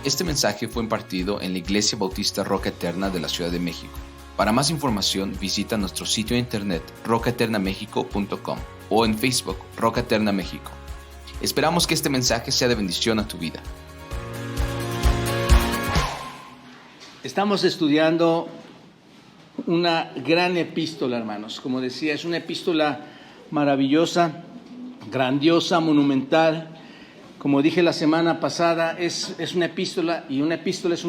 Este mensaje fue impartido en la Iglesia Bautista Roca Eterna de la Ciudad de México. Para más información, visita nuestro sitio de internet rocaeternamexico.com o en Facebook Roca Eterna México. Esperamos que este mensaje sea de bendición a tu vida. Estamos estudiando una gran epístola, hermanos. Como decía, es una epístola maravillosa, grandiosa, monumental. Como dije la semana pasada, es una epístola, y una epístola es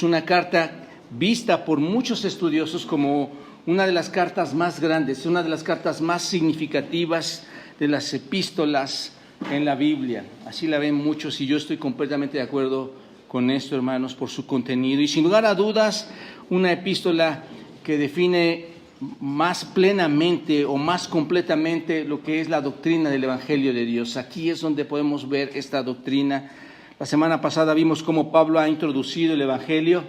una carta vista por muchos estudiosos como una de las cartas más grandes, una de las cartas más significativas de las epístolas en la Biblia. Así la ven muchos y yo estoy completamente de acuerdo con esto, hermanos, por su contenido. Y sin lugar a dudas, una epístola que define más plenamente o más completamente lo que es la doctrina del Evangelio de Dios. Aquí es donde podemos ver esta doctrina. La semana pasada vimos cómo Pablo ha introducido el Evangelio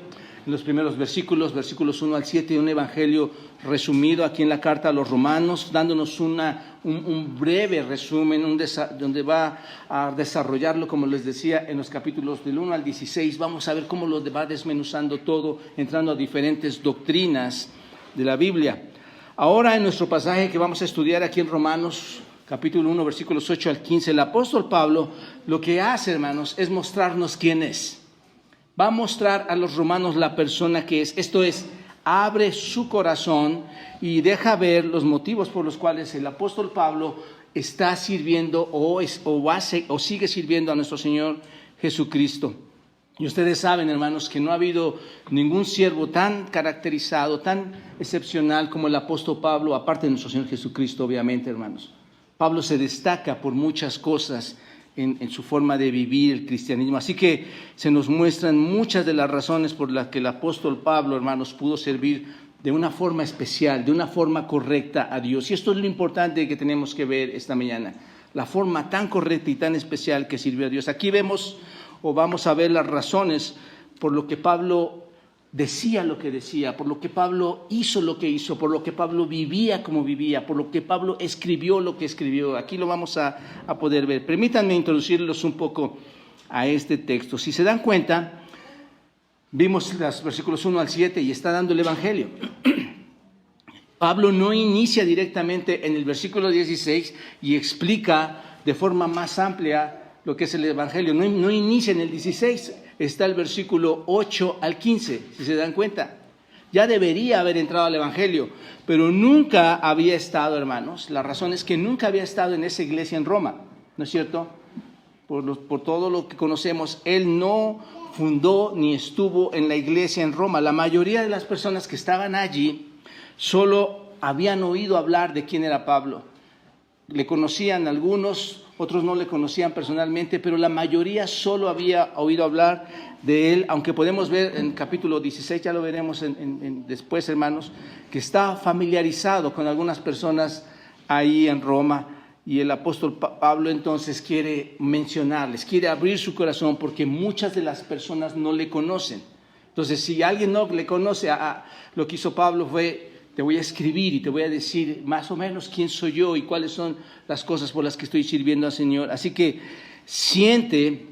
en los primeros versículos 1 al 7, un evangelio resumido aquí en la carta a los Romanos, dándonos un breve resumen, donde va a desarrollarlo, como les decía, en los capítulos del 1 al 16. Vamos a ver cómo lo va desmenuzando todo, entrando a diferentes doctrinas de la Biblia. Ahora, en nuestro pasaje que vamos a estudiar aquí en Romanos, capítulo 1, versículos 8 al 15, el apóstol Pablo lo que hace, hermanos, es mostrarnos quién es. Va a mostrar a los romanos la persona que es, esto es, abre su corazón y deja ver los motivos por los cuales el apóstol Pablo está sirviendo o sigue sirviendo a nuestro Señor Jesucristo. Y ustedes saben, hermanos, que no ha habido ningún siervo tan caracterizado, tan excepcional como el apóstol Pablo, aparte de nuestro Señor Jesucristo, obviamente, hermanos. Pablo se destaca por muchas cosas en su forma de vivir el cristianismo. Así que se nos muestran muchas de las razones por las que el apóstol Pablo, hermanos, pudo servir de una forma especial, de una forma correcta a Dios. Y esto es lo importante que tenemos que ver esta mañana, la forma tan correcta y tan especial que sirvió a Dios. Aquí vemos o vamos a ver las razones por lo que Pablo decía lo que decía, por lo que Pablo hizo lo que hizo, por lo que Pablo vivía como vivía, por lo que Pablo escribió lo que escribió. Aquí lo vamos a poder ver. Permítanme introducirlos un poco a este texto. Si se dan cuenta, vimos los versículos 1 al 7 y está dando el Evangelio. Pablo no inicia directamente en el versículo 16 y explica de forma más amplia lo que es el Evangelio. No inicia en el 16, está el versículo 8 al 15, si se dan cuenta. Ya debería haber entrado al Evangelio, pero nunca había estado, hermanos. La razón es que nunca había estado en esa iglesia en Roma, ¿no es cierto? Por todo lo que conocemos, él no fundó ni estuvo en la iglesia en Roma. La mayoría de las personas que estaban allí solo habían oído hablar de quién era Pablo. Le conocían algunos, otros no le conocían personalmente, pero la mayoría solo había oído hablar de él, aunque podemos ver en capítulo 16, ya lo veremos después, hermanos, que está familiarizado con algunas personas ahí en Roma, y el apóstol Pablo entonces quiere mencionarles, quiere abrir su corazón porque muchas de las personas no le conocen. Entonces, si alguien no le conoce, lo que hizo Pablo fue: te voy a escribir y te voy a decir más o menos quién soy yo y cuáles son las cosas por las que estoy sirviendo al Señor. Así que siente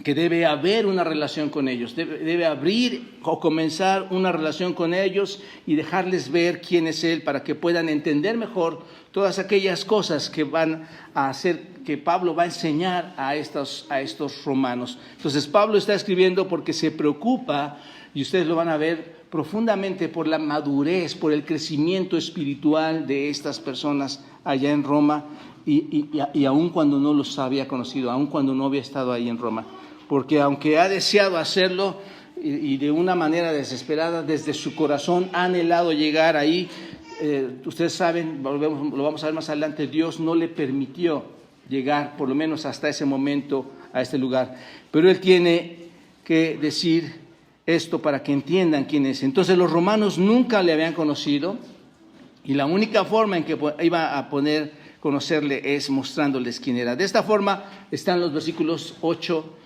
que debe haber una relación con ellos, debe abrir o comenzar una relación con ellos y dejarles ver quién es Él para que puedan entender mejor todas aquellas cosas que van a hacer, que Pablo va a enseñar a estos romanos. Entonces Pablo está escribiendo porque se preocupa, y ustedes lo van a ver, profundamente por la madurez, por el crecimiento espiritual de estas personas allá en Roma, y aun cuando no los había conocido, aun cuando no había estado ahí en Roma. Porque aunque ha deseado hacerlo y de una manera desesperada, desde su corazón ha anhelado llegar ahí, ustedes saben, lo vamos a ver más adelante, Dios no le permitió llegar, por lo menos hasta ese momento, a este lugar. Pero él tiene que decir esto para que entiendan quién es. Entonces los romanos nunca le habían conocido, y la única forma en que iba a poder conocerle es mostrándoles quién era. De esta forma están los versículos 8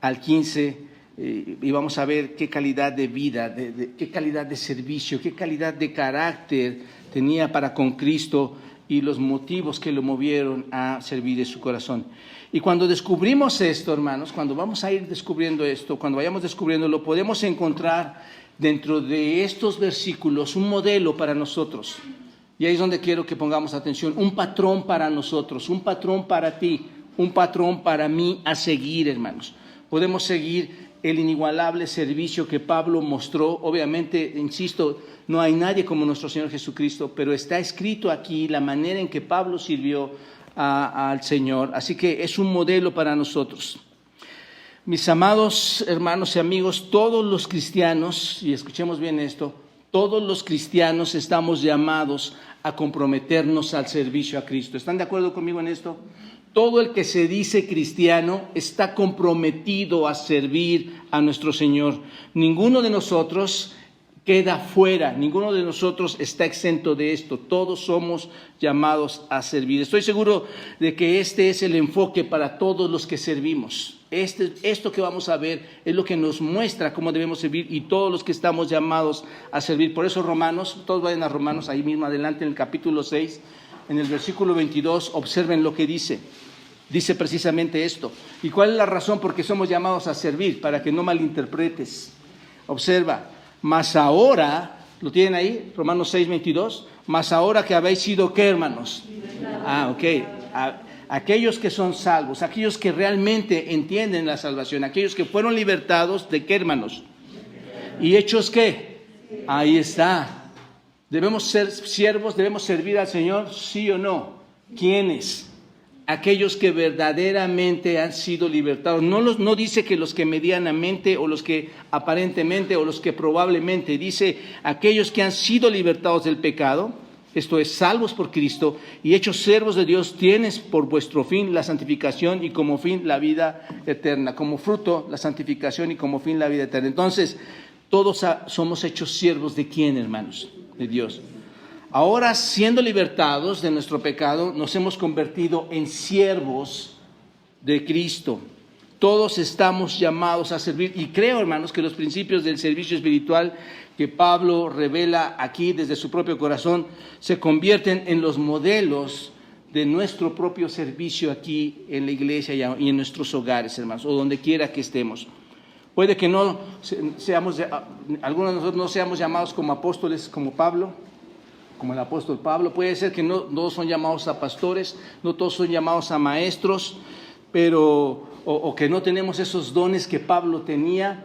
al 15, y vamos a ver qué calidad de vida, qué calidad de servicio, qué calidad de carácter tenía para con Cristo y los motivos que lo movieron a servir de su corazón. Y cuando descubrimos esto, hermanos, cuando vamos a ir descubriendo esto, cuando vayamos descubriéndolo, podemos encontrar dentro de estos versículos un modelo para nosotros. Y ahí es donde quiero que pongamos atención, un patrón para nosotros, un patrón para ti, un patrón para mí a seguir, hermanos. Podemos seguir el inigualable servicio que Pablo mostró. Obviamente, insisto, no hay nadie como nuestro Señor Jesucristo, pero está escrito aquí la manera en que Pablo sirvió al Señor. Así que es un modelo para nosotros. Mis amados hermanos y amigos, todos los cristianos, y escuchemos bien esto, todos los cristianos estamos llamados a comprometernos al servicio a Cristo. ¿Están de acuerdo conmigo en esto? Todo el que se dice cristiano está comprometido a servir a nuestro Señor. Ninguno de nosotros queda fuera, ninguno de nosotros está exento de esto. Todos somos llamados a servir. Estoy seguro de que este es el enfoque para todos los que servimos. Esto que vamos a ver es lo que nos muestra cómo debemos servir y todos los que estamos llamados a servir. Por eso Romanos, todos vayan a Romanos, ahí mismo adelante en el capítulo 6, en el versículo 22, observen lo que dice. Dice precisamente esto. ¿Y cuál es la razón por qué somos llamados a servir? Para que no malinterpretes. Observa, mas ahora, ¿lo tienen ahí? Romanos 6, 22. Mas ahora que habéis sido, ¿qué, hermanos? Aquellos que son salvos, aquellos que realmente entienden la salvación, aquellos que fueron libertados, ¿de qué, hermanos? ¿Y hechos qué? Ahí está. ¿Debemos ser siervos? ¿Debemos servir al Señor? ¿Sí o no? ¿Quiénes? Aquellos que verdaderamente han sido libertados. No dice que los que medianamente o los que aparentemente o los que probablemente. Dice aquellos que han sido libertados del pecado, esto es, salvos por Cristo y hechos siervos de Dios, tienes por vuestro fin la santificación y como fin la vida eterna. Como fruto la santificación y como fin la vida eterna. Entonces, todos somos hechos siervos ¿de quién, hermanos? De Dios. Ahora, siendo libertados de nuestro pecado, nos hemos convertido en siervos de Cristo. Todos estamos llamados a servir. Y creo, hermanos, que los principios del servicio espiritual que Pablo revela aquí desde su propio corazón se convierten en los modelos de nuestro propio servicio aquí en la iglesia y en nuestros hogares, hermanos, o donde quiera que estemos. Puede que no seamos, algunos de nosotros no seamos llamados como apóstoles como Pablo, como el apóstol Pablo. Puede ser que no todos son llamados a pastores, no todos son llamados a maestros, pero o que no tenemos esos dones que Pablo tenía,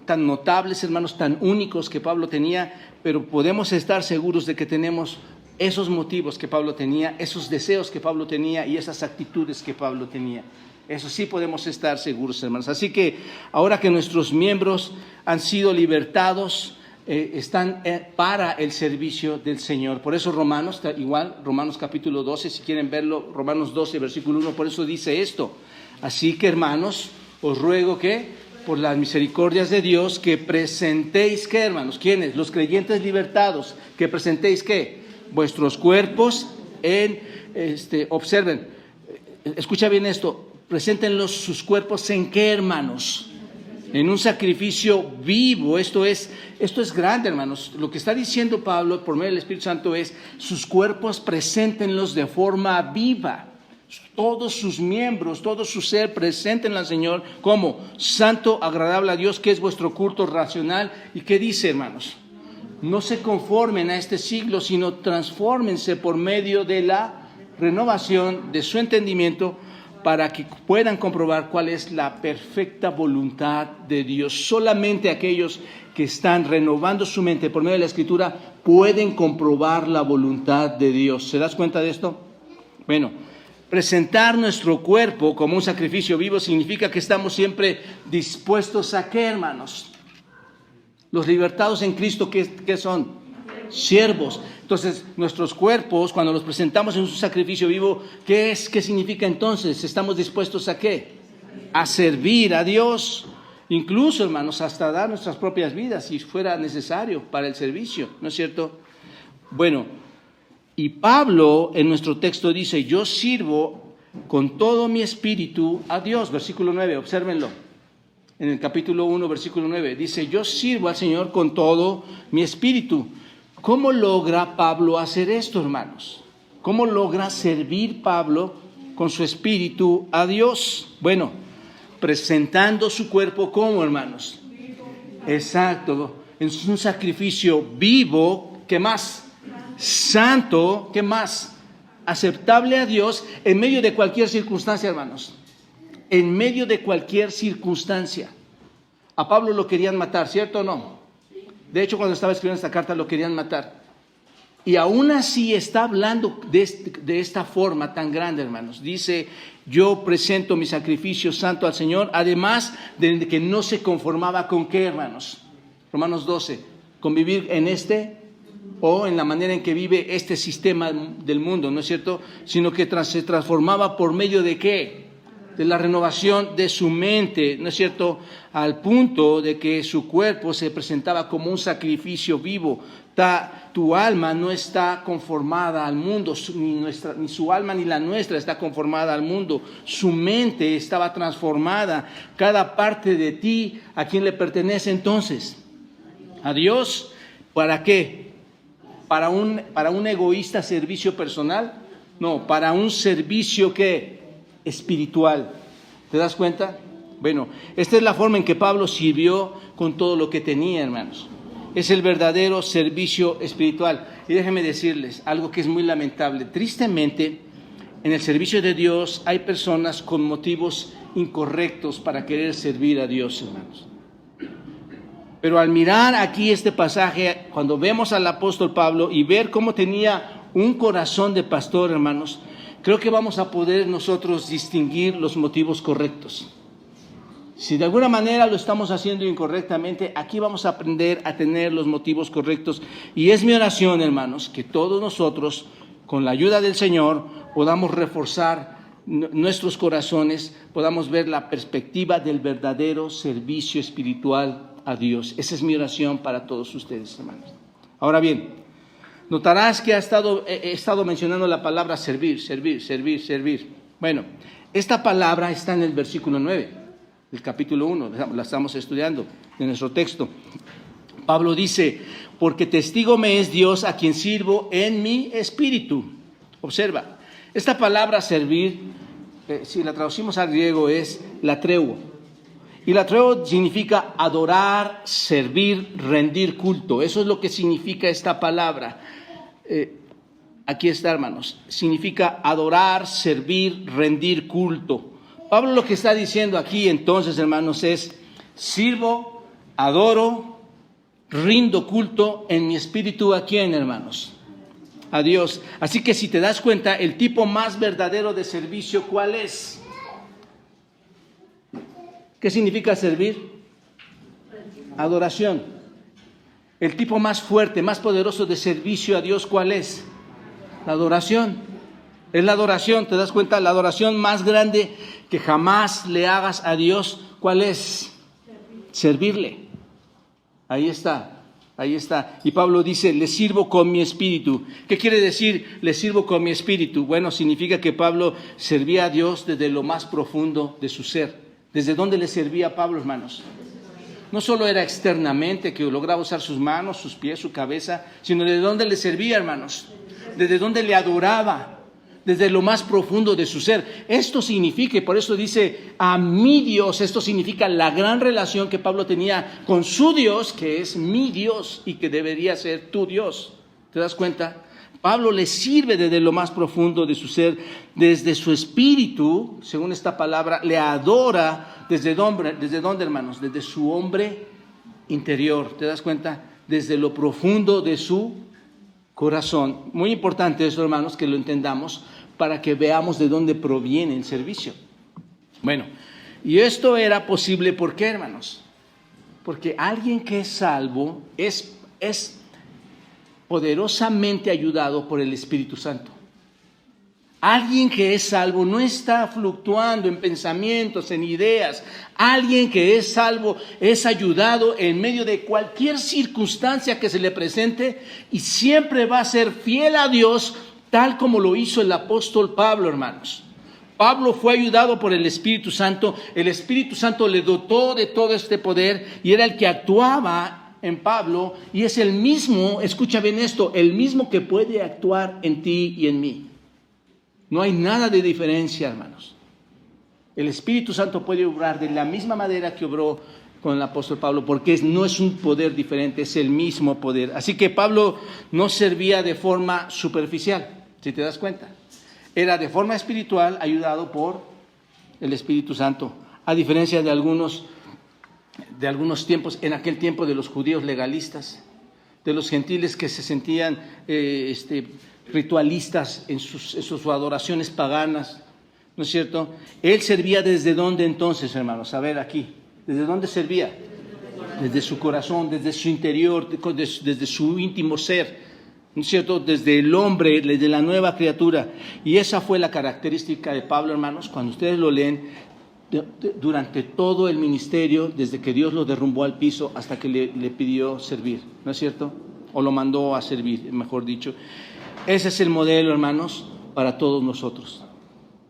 tan notables, hermanos, tan únicos que Pablo tenía, pero podemos estar seguros de que tenemos esos motivos que Pablo tenía, esos deseos que Pablo tenía y esas actitudes que Pablo tenía. Eso sí podemos estar seguros, hermanos. Así que ahora que nuestros miembros han sido libertados, están para el servicio del Señor. Por eso Romanos, igual, Romanos capítulo 12, si quieren verlo, Romanos 12, versículo 1, por eso dice esto. Así que, hermanos, os ruego que, por las misericordias de Dios, que presentéis, ¿qué, hermanos? ¿Quiénes? Los creyentes libertados, que presentéis, ¿qué? Vuestros cuerpos observen, escucha bien esto, preséntenlos sus cuerpos ¿en qué, hermanos? En un sacrificio vivo. Esto es grande, hermanos. Lo que está diciendo Pablo por medio del Espíritu Santo es, sus cuerpos preséntenlos de forma viva. Todos sus miembros, todo su ser, preséntenlo al Señor como santo, agradable a Dios, que es vuestro culto racional. ¿Y qué dice, hermanos? No se conformen a este siglo, sino transfórmense por medio de la renovación de su entendimiento, para que puedan comprobar cuál es la perfecta voluntad de Dios. Solamente aquellos que están renovando su mente por medio de la Escritura pueden comprobar la voluntad de Dios. ¿Se das cuenta de esto? Bueno, presentar nuestro cuerpo como un sacrificio vivo significa que estamos siempre dispuestos a ¿qué, hermanos? Los libertados en Cristo, ¿qué son? Siervos. Entonces, nuestros cuerpos, cuando los presentamos en un sacrificio vivo, ¿qué significa entonces? ¿Estamos dispuestos a qué? A servir a Dios. Incluso, hermanos, hasta dar nuestras propias vidas, si fuera necesario, para el servicio, ¿no es cierto? Bueno, y Pablo en nuestro texto dice, yo sirvo con todo mi espíritu a Dios. Versículo 9, obsérvenlo. En el capítulo 1, versículo 9, dice, yo sirvo al Señor con todo mi espíritu. ¿Cómo logra Pablo hacer esto, hermanos? ¿Cómo logra servir Pablo con su espíritu a Dios? Bueno, presentando su cuerpo como, hermanos. Exacto, es un sacrificio vivo, ¿qué más? Santo, ¿qué más? Aceptable a Dios en medio de cualquier circunstancia, hermanos. En medio de cualquier circunstancia. A Pablo lo querían matar, ¿cierto o no? De hecho, cuando estaba escribiendo esta carta lo querían matar. Y aún así está hablando de esta forma tan grande, hermanos. Dice, yo presento mi sacrificio santo al Señor, además de que no se conformaba con qué, hermanos. Romanos 12, con vivir en o en la manera en que vive este sistema del mundo, ¿no es cierto? Sino que se transformaba por medio de qué? De la renovación de su mente, ¿no es cierto? Al punto de que su cuerpo se presentaba como un sacrificio vivo. Tu alma no está conformada al mundo, ni su alma ni la nuestra está conformada al mundo. Su mente estaba transformada. Cada parte de ti, ¿a quién le pertenece entonces? ¿A Dios? ¿Para qué? ¿Para un egoísta servicio personal? No, para un servicio ¿qué? Espiritual. ¿Te das cuenta? Bueno, esta es la forma en que Pablo sirvió con todo lo que tenía, hermanos. Es el verdadero servicio espiritual. Y déjenme decirles algo que es muy lamentable. Tristemente, en el servicio de Dios hay personas con motivos incorrectos para querer servir a Dios, hermanos. Pero al mirar aquí este pasaje, cuando vemos al apóstol Pablo y ver cómo tenía un corazón de pastor, hermanos, creo que vamos a poder nosotros distinguir los motivos correctos. Si de alguna manera lo estamos haciendo incorrectamente, aquí vamos a aprender a tener los motivos correctos. Y es mi oración, hermanos, que todos nosotros, con la ayuda del Señor, podamos reforzar nuestros corazones, podamos ver la perspectiva del verdadero servicio espiritual a Dios. Esa es mi oración para todos ustedes, hermanos. Ahora bien, notarás que he estado mencionando la palabra servir. Bueno, esta palabra está en el versículo 9, del capítulo 1, la estamos estudiando en nuestro texto. Pablo dice, porque testigo me es Dios a quien sirvo en mi espíritu. Observa, esta palabra servir, si la traducimos al griego, es latreuo. Y latreuo significa adorar, servir, rendir culto. Eso es lo que significa esta palabra. Aquí está, hermanos. Significa adorar, servir, rendir culto. Pablo lo que está diciendo aquí entonces, hermanos, es sirvo, adoro, rindo culto en mi espíritu. ¿A quién, hermanos? A Dios. Así que si te das cuenta, el tipo más verdadero de servicio, ¿cuál es? ¿Qué significa servir? Adoración. El tipo más fuerte, más poderoso de servicio a Dios, ¿cuál es? La adoración. Es la adoración, ¿te das cuenta? La adoración más grande que jamás le hagas a Dios, ¿cuál es? Servirle. Ahí está. Y Pablo dice, le sirvo con mi espíritu. ¿Qué quiere decir, le sirvo con mi espíritu? Bueno, significa que Pablo servía a Dios desde lo más profundo de su ser. ¿Desde dónde le servía a Pablo, hermanos? No solo era externamente, que lograba usar sus manos, sus pies, su cabeza, sino desde dónde le servía, hermanos. Desde dónde le adoraba, desde lo más profundo de su ser. Esto significa, y por eso dice, a mi Dios, esto significa la gran relación que Pablo tenía con su Dios, que es mi Dios y que debería ser tu Dios. ¿Te das cuenta? Pablo le sirve desde lo más profundo de su ser, desde su espíritu, según esta palabra, le adora desde dónde, hermanos, desde su hombre interior. ¿Te das cuenta? Desde lo profundo de su corazón. Muy importante eso, hermanos, que lo entendamos para que veamos de dónde proviene el servicio. Bueno, y esto era posible, ¿por qué, hermanos? Porque alguien que es salvo es poderosamente ayudado por el Espíritu Santo. Alguien que es salvo no está fluctuando en pensamientos, en ideas. Alguien que es salvo es ayudado en medio de cualquier circunstancia que se le presente y siempre va a ser fiel a Dios, tal como lo hizo el apóstol Pablo, hermanos. Pablo fue ayudado por el Espíritu Santo. El Espíritu Santo le dotó de todo este poder y era el que actuaba en Pablo, y es el mismo, escucha bien esto, el mismo que puede actuar en ti y en mí. No hay nada de diferencia, hermanos. El Espíritu Santo puede obrar de la misma manera que obró con el apóstol Pablo, porque no es un poder diferente, es el mismo poder. Así que Pablo no servía de forma superficial, si te das cuenta. Era de forma espiritual, ayudado por el Espíritu Santo, a diferencia de algunos tiempos, en aquel tiempo de los judíos legalistas, de los gentiles que se sentían ritualistas en sus adoraciones paganas, ¿no es cierto? Él servía desde dónde entonces, hermanos, a ver aquí, ¿desde dónde servía? Desde su corazón, desde su interior, desde su íntimo ser, ¿no es cierto? Desde el hombre, desde la nueva criatura. Y esa fue la característica de Pablo, hermanos, cuando ustedes lo leen, durante todo el ministerio, desde que Dios lo derrumbó al piso hasta que le pidió servir, ¿no es cierto? O lo mandó a servir, mejor dicho. Ese es el modelo, hermanos, para todos nosotros.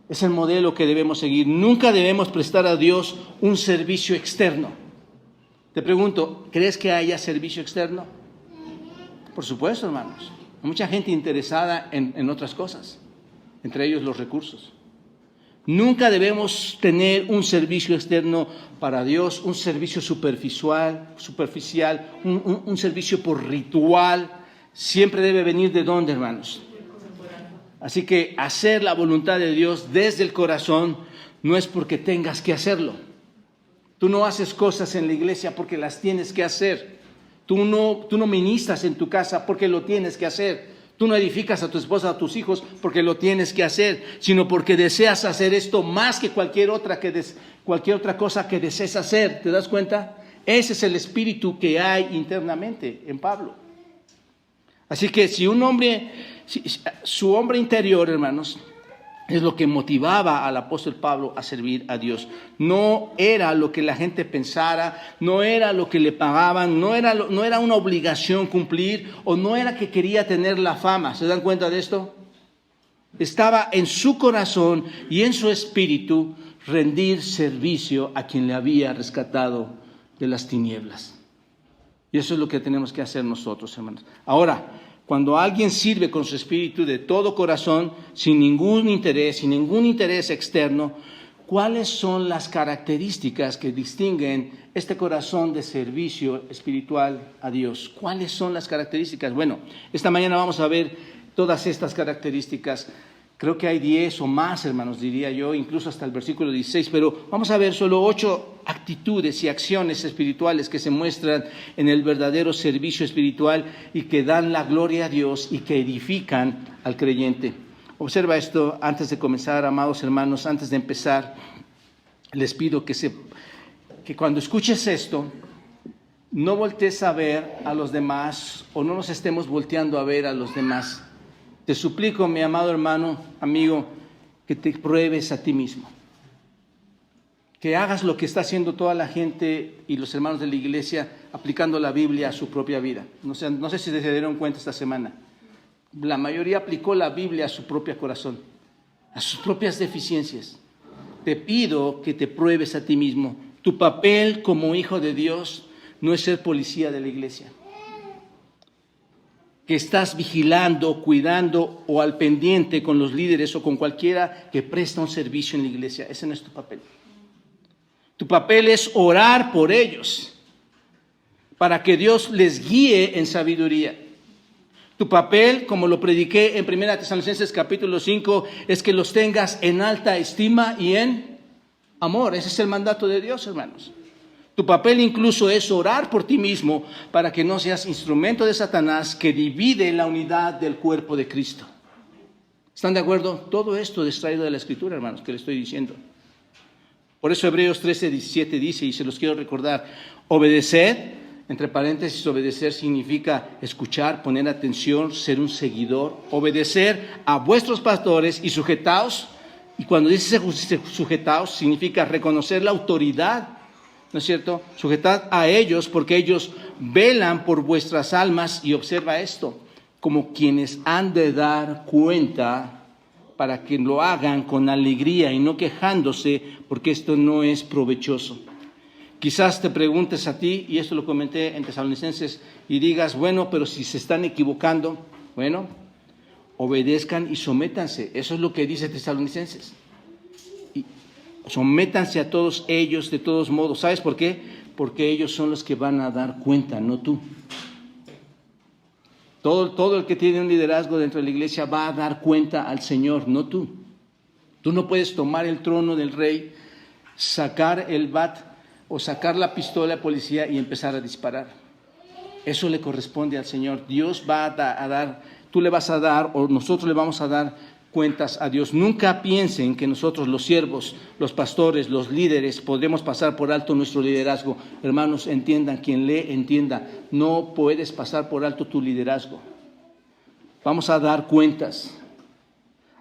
Es el modelo que debemos seguir. Nunca debemos prestar a Dios un servicio externo. Te pregunto, ¿crees que haya servicio externo? Por supuesto, hermanos. Hay mucha gente interesada en otras cosas, entre ellos los recursos. Nunca debemos tener un servicio externo para Dios, un servicio superficial, un servicio por ritual. Siempre debe venir ¿de dónde, hermanos? Así que hacer la voluntad de Dios desde el corazón no es porque tengas que hacerlo. Tú no haces cosas en la iglesia porque las tienes que hacer. Tú no ministras en tu casa porque lo tienes que hacer. Tú no edificas a tu esposa, a tus hijos porque lo tienes que hacer, sino porque deseas hacer esto más que cualquier otra cosa que desees hacer. ¿Te das cuenta? Ese es el espíritu que hay internamente en Pablo. Así que si su hombre interior, hermanos, es lo que motivaba al apóstol Pablo a servir a Dios. No era lo que la gente pensara, no era lo que le pagaban, no era una obligación cumplir, o no era que quería tener la fama. ¿Se dan cuenta de esto? Estaba en su corazón y en su espíritu rendir servicio a quien le había rescatado de las tinieblas. Y eso es lo que tenemos que hacer nosotros, hermanos. Ahora, cuando alguien sirve con su espíritu de todo corazón, sin ningún interés externo, ¿cuáles son las características que distinguen este corazón de servicio espiritual a Dios? ¿Cuáles son las características? Bueno, esta mañana vamos a ver todas estas características. Creo que hay 10 o más, hermanos, diría yo, incluso hasta el versículo 16, pero vamos a ver solo 8 actitudes y acciones espirituales que se muestran en el verdadero servicio espiritual y que dan la gloria a Dios y que edifican al creyente. Observa esto antes de comenzar, amados hermanos, antes de empezar, les pido que cuando escuches esto, no voltees a ver a los demás o no nos estemos volteando a ver a los demás. Te suplico, mi amado hermano, amigo, que te pruebes a ti mismo. Que hagas lo que está haciendo toda la gente y los hermanos de la iglesia aplicando la Biblia a su propia vida. No sé si se dieron cuenta esta semana. La mayoría aplicó la Biblia a su propio corazón, a sus propias deficiencias. Te pido que te pruebes a ti mismo. Tu papel como hijo de Dios no es ser policía de la iglesia. Que estás vigilando, cuidando o al pendiente con los líderes o con cualquiera que presta un servicio en la iglesia. Ese no es tu papel. Tu papel es orar por ellos para que Dios les guíe en sabiduría. Tu papel, como lo prediqué en 1 Tesalonicenses capítulo 5, es que los tengas en alta estima y en amor. Ese es el mandato de Dios, hermanos. Tu papel incluso es orar por ti mismo para que no seas instrumento de Satanás que divide la unidad del cuerpo de Cristo. ¿Están de acuerdo? Todo esto es extraído de la Escritura, hermanos, que le estoy diciendo. Por eso Hebreos 13:17 dice, y se los quiero recordar, obedeced, entre paréntesis, obedecer significa escuchar, poner atención, ser un seguidor, obedecer a vuestros pastores y sujetaos, y cuando dice sujetaos significa reconocer la autoridad, ¿no es cierto? Sujetad a ellos porque ellos velan por vuestras almas, y observa esto, como quienes han de dar cuenta para que lo hagan con alegría y no quejándose, porque esto no es provechoso. Quizás te preguntes a ti, y esto lo comenté en Tesalonicenses, y digas, bueno, pero si se están equivocando, bueno, obedezcan y sométanse. Eso es lo que dice Tesalonicenses. Y sométanse a todos ellos de todos modos. ¿Sabes por qué? Porque ellos son los que van a dar cuenta, no tú. Todo el que tiene un liderazgo dentro de la iglesia va a dar cuenta al Señor, no tú. Tú no puedes tomar el trono del rey, sacar el bat o sacar la pistola de policía y empezar a disparar. Eso le corresponde al Señor. Dios va a dar, tú le vas a dar o nosotros le vamos a dar cuentas a Dios. Nunca piensen que nosotros, los siervos, los pastores, los líderes, podremos pasar por alto nuestro liderazgo. Hermanos, entiendan, quien lee, entienda, no puedes pasar por alto tu liderazgo. Vamos a dar cuentas.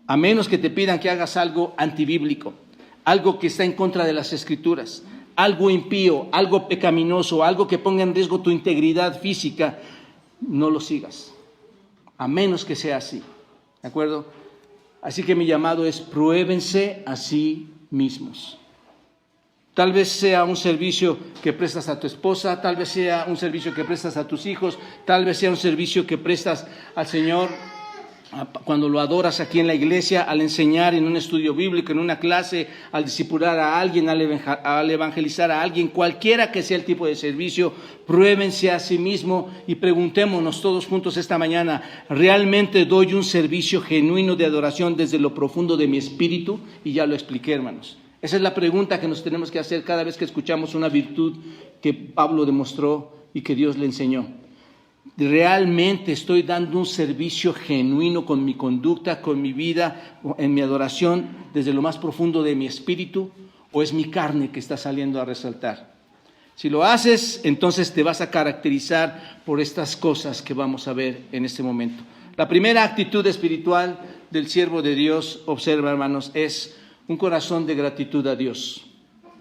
A menos que te pidan que hagas algo antibíblico, algo que está en contra de las Escrituras, algo impío, algo pecaminoso, algo que ponga en riesgo tu integridad física, no lo sigas. A menos que sea así. ¿De acuerdo? Así que mi llamado es: pruébense a sí mismos. Tal vez sea un servicio que prestas a tu esposa, tal vez sea un servicio que prestas a tus hijos, tal vez sea un servicio que prestas al Señor cuando lo adoras aquí en la iglesia, al enseñar en un estudio bíblico, en una clase, al discipular a alguien, al evangelizar a alguien, cualquiera que sea el tipo de servicio. Pruébense a sí mismo y preguntémonos todos juntos esta mañana: ¿realmente doy un servicio genuino de adoración desde lo profundo de mi espíritu? Y ya lo expliqué, hermanos. Esa es la pregunta que nos tenemos que hacer cada vez que escuchamos una virtud que Pablo demostró y que Dios le enseñó. ¿Realmente estoy dando un servicio genuino con mi conducta, con mi vida, en mi adoración, desde lo más profundo de mi espíritu? ¿O es mi carne que está saliendo a resaltar? Si lo haces, entonces te vas a caracterizar por estas cosas que vamos a ver en este momento. La primera actitud espiritual del siervo de Dios, observa, hermanos, es un corazón de gratitud a Dios.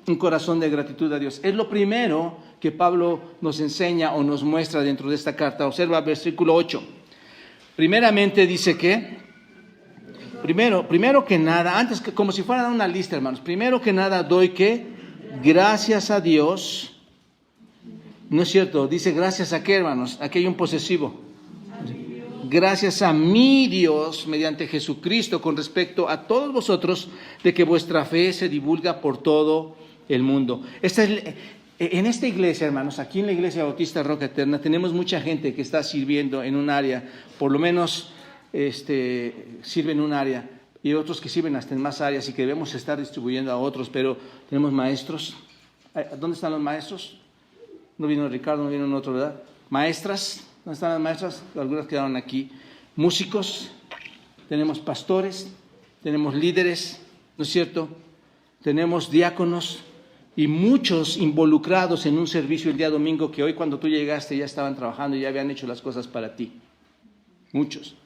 Un corazón de gratitud a Dios. Es lo primero que Pablo nos enseña o nos muestra dentro de esta carta. Observa versículo 8. Primeramente dice que, primero que nada, antes que, como si fuera una lista, hermanos, primero que nada doy que gracias a Dios. No es cierto, dice gracias a qué, hermanos. Aquí hay un posesivo. Gracias a mi Dios, mediante Jesucristo, con respecto a todos vosotros, de que vuestra fe se divulga por todo el mundo. En esta iglesia, hermanos, aquí en la Iglesia Bautista Roca Eterna, tenemos mucha gente que está sirviendo en un área, por lo menos sirve en un área, y otros que sirven hasta en más áreas y que debemos estar distribuyendo a otros, pero tenemos maestros. ¿Dónde están los maestros? No vino Ricardo, no vino otro, ¿verdad? Maestras. ¿Dónde están las maestras? Algunas quedaron aquí. Músicos, tenemos pastores, tenemos líderes, ¿no es cierto? Tenemos diáconos y muchos involucrados en un servicio el día domingo que hoy cuando tú llegaste ya estaban trabajando y ya habían hecho las cosas para ti. Muchos.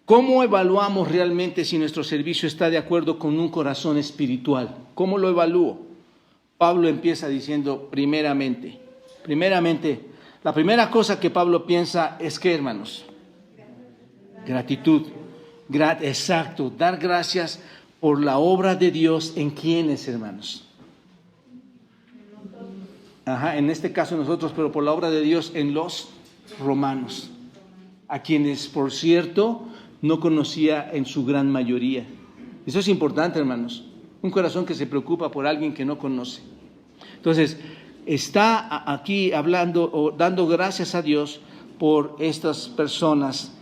¿Cómo evaluamos realmente si nuestro servicio está de acuerdo con un corazón espiritual? ¿Cómo lo evalúo? Pablo empieza diciendo primeramente, la primera cosa que Pablo piensa es que, hermanos, gratitud. Exacto, dar gracias por la obra de Dios en quienes, hermanos. En este caso nosotros, pero por la obra de Dios en los romanos, a quienes, por cierto, no conocía en su gran mayoría. Eso es importante, hermanos. Un corazón que se preocupa por alguien que no conoce. Entonces, está aquí hablando o dando gracias a Dios por estas personas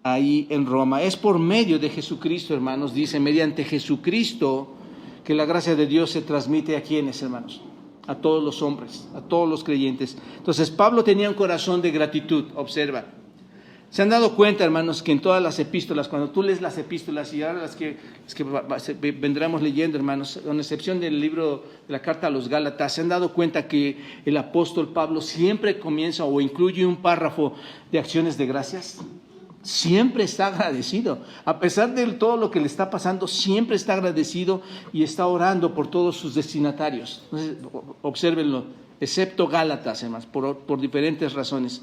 ahí en Roma. Es por medio de Jesucristo, hermanos, dice, mediante Jesucristo, que la gracia de Dios se transmite a quienes, hermanos, a todos los hombres, a todos los creyentes. Entonces, Pablo tenía un corazón de gratitud, observa. ¿Se han dado cuenta, hermanos, que en todas las epístolas, cuando tú lees las epístolas y ahora las que vendremos leyendo, hermanos, con excepción del libro de la carta a los Gálatas, se han dado cuenta que el apóstol Pablo siempre comienza o incluye un párrafo de acciones de gracias? Siempre está agradecido. A pesar de todo lo que le está pasando, siempre está agradecido y está orando por todos sus destinatarios. Entonces, obsérvenlo, excepto Gálatas, hermanos, por diferentes razones.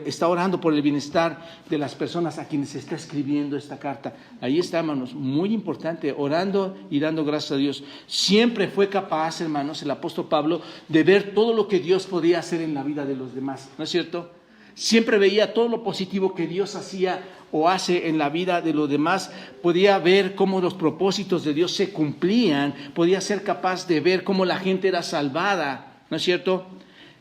Está orando por el bienestar de las personas a quienes está escribiendo esta carta. Ahí está, hermanos, muy importante, orando y dando gracias a Dios. Siempre fue capaz, hermanos, el apóstol Pablo, de ver todo lo que Dios podía hacer en la vida de los demás, ¿no es cierto? Siempre veía todo lo positivo que Dios hacía o hace en la vida de los demás, podía ver cómo los propósitos de Dios se cumplían, podía ser capaz de ver cómo la gente era salvada, ¿no es cierto?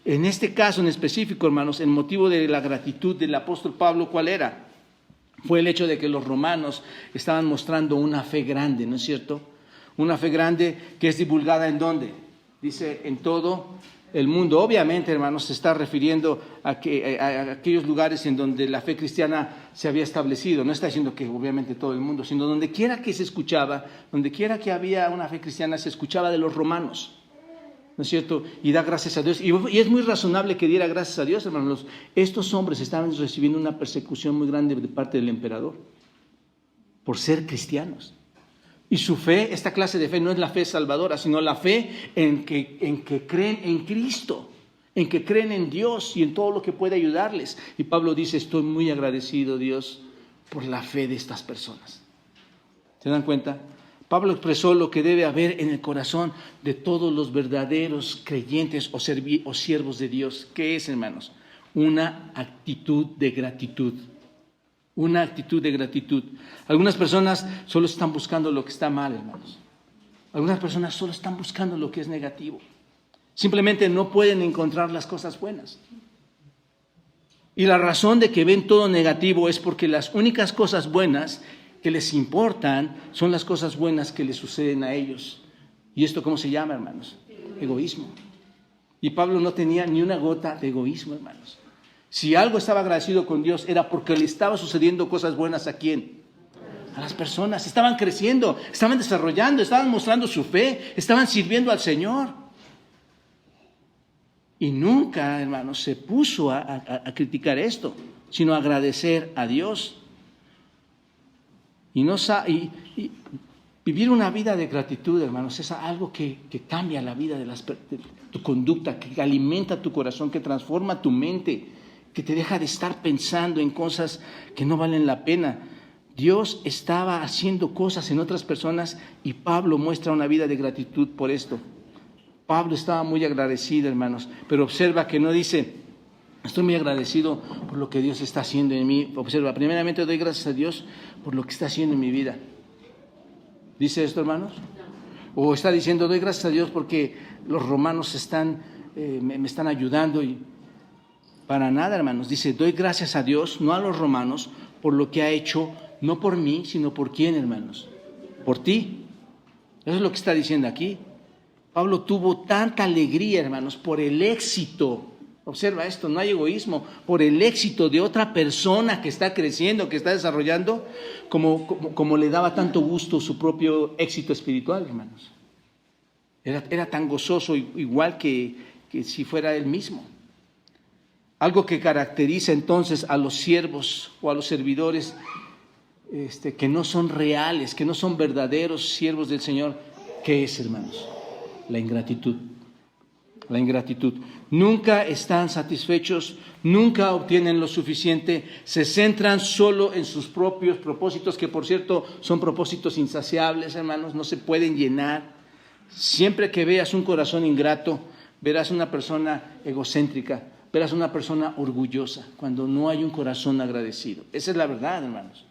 En este caso en específico, hermanos, el motivo de la gratitud del apóstol Pablo, ¿cuál era? Fue el hecho de que los romanos estaban mostrando una fe grande, ¿no es cierto? Una fe grande que es divulgada ¿en dónde? Dice, en todo el mundo. Obviamente, hermanos, se está refiriendo a aquellos lugares en donde la fe cristiana se había establecido. No está diciendo que obviamente todo el mundo, sino donde quiera que se escuchaba, donde quiera que había una fe cristiana, se escuchaba de los romanos, ¿no es cierto? Y da gracias a Dios. Y es muy razonable que diera gracias a Dios, hermanos. Estos hombres estaban recibiendo una persecución muy grande de parte del emperador por ser cristianos. Y su fe, esta clase de fe, no es la fe salvadora, sino la fe en que creen en Cristo, en que creen en Dios y en todo lo que puede ayudarles. Y Pablo dice, estoy muy agradecido, Dios, por la fe de estas personas. ¿Se dan cuenta? Pablo expresó lo que debe haber en el corazón de todos los verdaderos creyentes o siervos de Dios. ¿Qué es, hermanos? Una actitud de gratitud. Una actitud de gratitud. Algunas personas solo están buscando lo que está mal, hermanos. Algunas personas solo están buscando lo que es negativo. Simplemente no pueden encontrar las cosas buenas. Y la razón de que ven todo negativo es porque las únicas cosas buenas que les importan son las cosas buenas que les suceden a ellos. ¿Y esto cómo se llama, hermanos? Egoísmo. Y Pablo no tenía ni una gota de egoísmo, hermanos. Si algo estaba agradecido con Dios era porque le estaba sucediendo cosas buenas ¿a quién? A las personas. Estaban creciendo, estaban desarrollando, estaban mostrando su fe, estaban sirviendo al Señor. Y nunca, hermanos, se puso a criticar esto, sino a agradecer a Dios. Y vivir una vida de gratitud, hermanos, es algo que cambia la vida de tu conducta, que alimenta tu corazón, que transforma tu mente, que te deja de estar pensando en cosas que no valen la pena. Dios estaba haciendo cosas en otras personas y Pablo muestra una vida de gratitud por esto. Pablo estaba muy agradecido, hermanos, pero observa que no dice, estoy muy agradecido por lo que Dios está haciendo en mí. Observa, primeramente doy gracias a Dios por lo que está haciendo en mi vida. ¿Dice esto, hermanos? O está diciendo, doy gracias a Dios porque los romanos me están ayudando. Y para nada, hermanos. Dice, doy gracias a Dios, no a los romanos, por lo que ha hecho, no por mí, sino por quién, hermanos. Por ti. Eso es lo que está diciendo aquí. Pablo tuvo tanta alegría, hermanos, por el éxito. Observa esto, no hay egoísmo. Por el éxito de otra persona que está creciendo, que está desarrollando, como le daba tanto gusto su propio éxito espiritual, hermanos. Era tan gozoso, igual que si fuera él mismo. Algo que caracteriza entonces a los siervos o a los servidores que no son reales, que no son verdaderos siervos del Señor. ¿Qué es, hermanos? La ingratitud. La ingratitud. Nunca están satisfechos, nunca obtienen lo suficiente, se centran solo en sus propios propósitos, que por cierto son propósitos insaciables, hermanos, no se pueden llenar. Siempre que veas un corazón ingrato, verás una persona egocéntrica, verás una persona orgullosa, cuando no hay un corazón agradecido. Esa es la verdad, hermanos.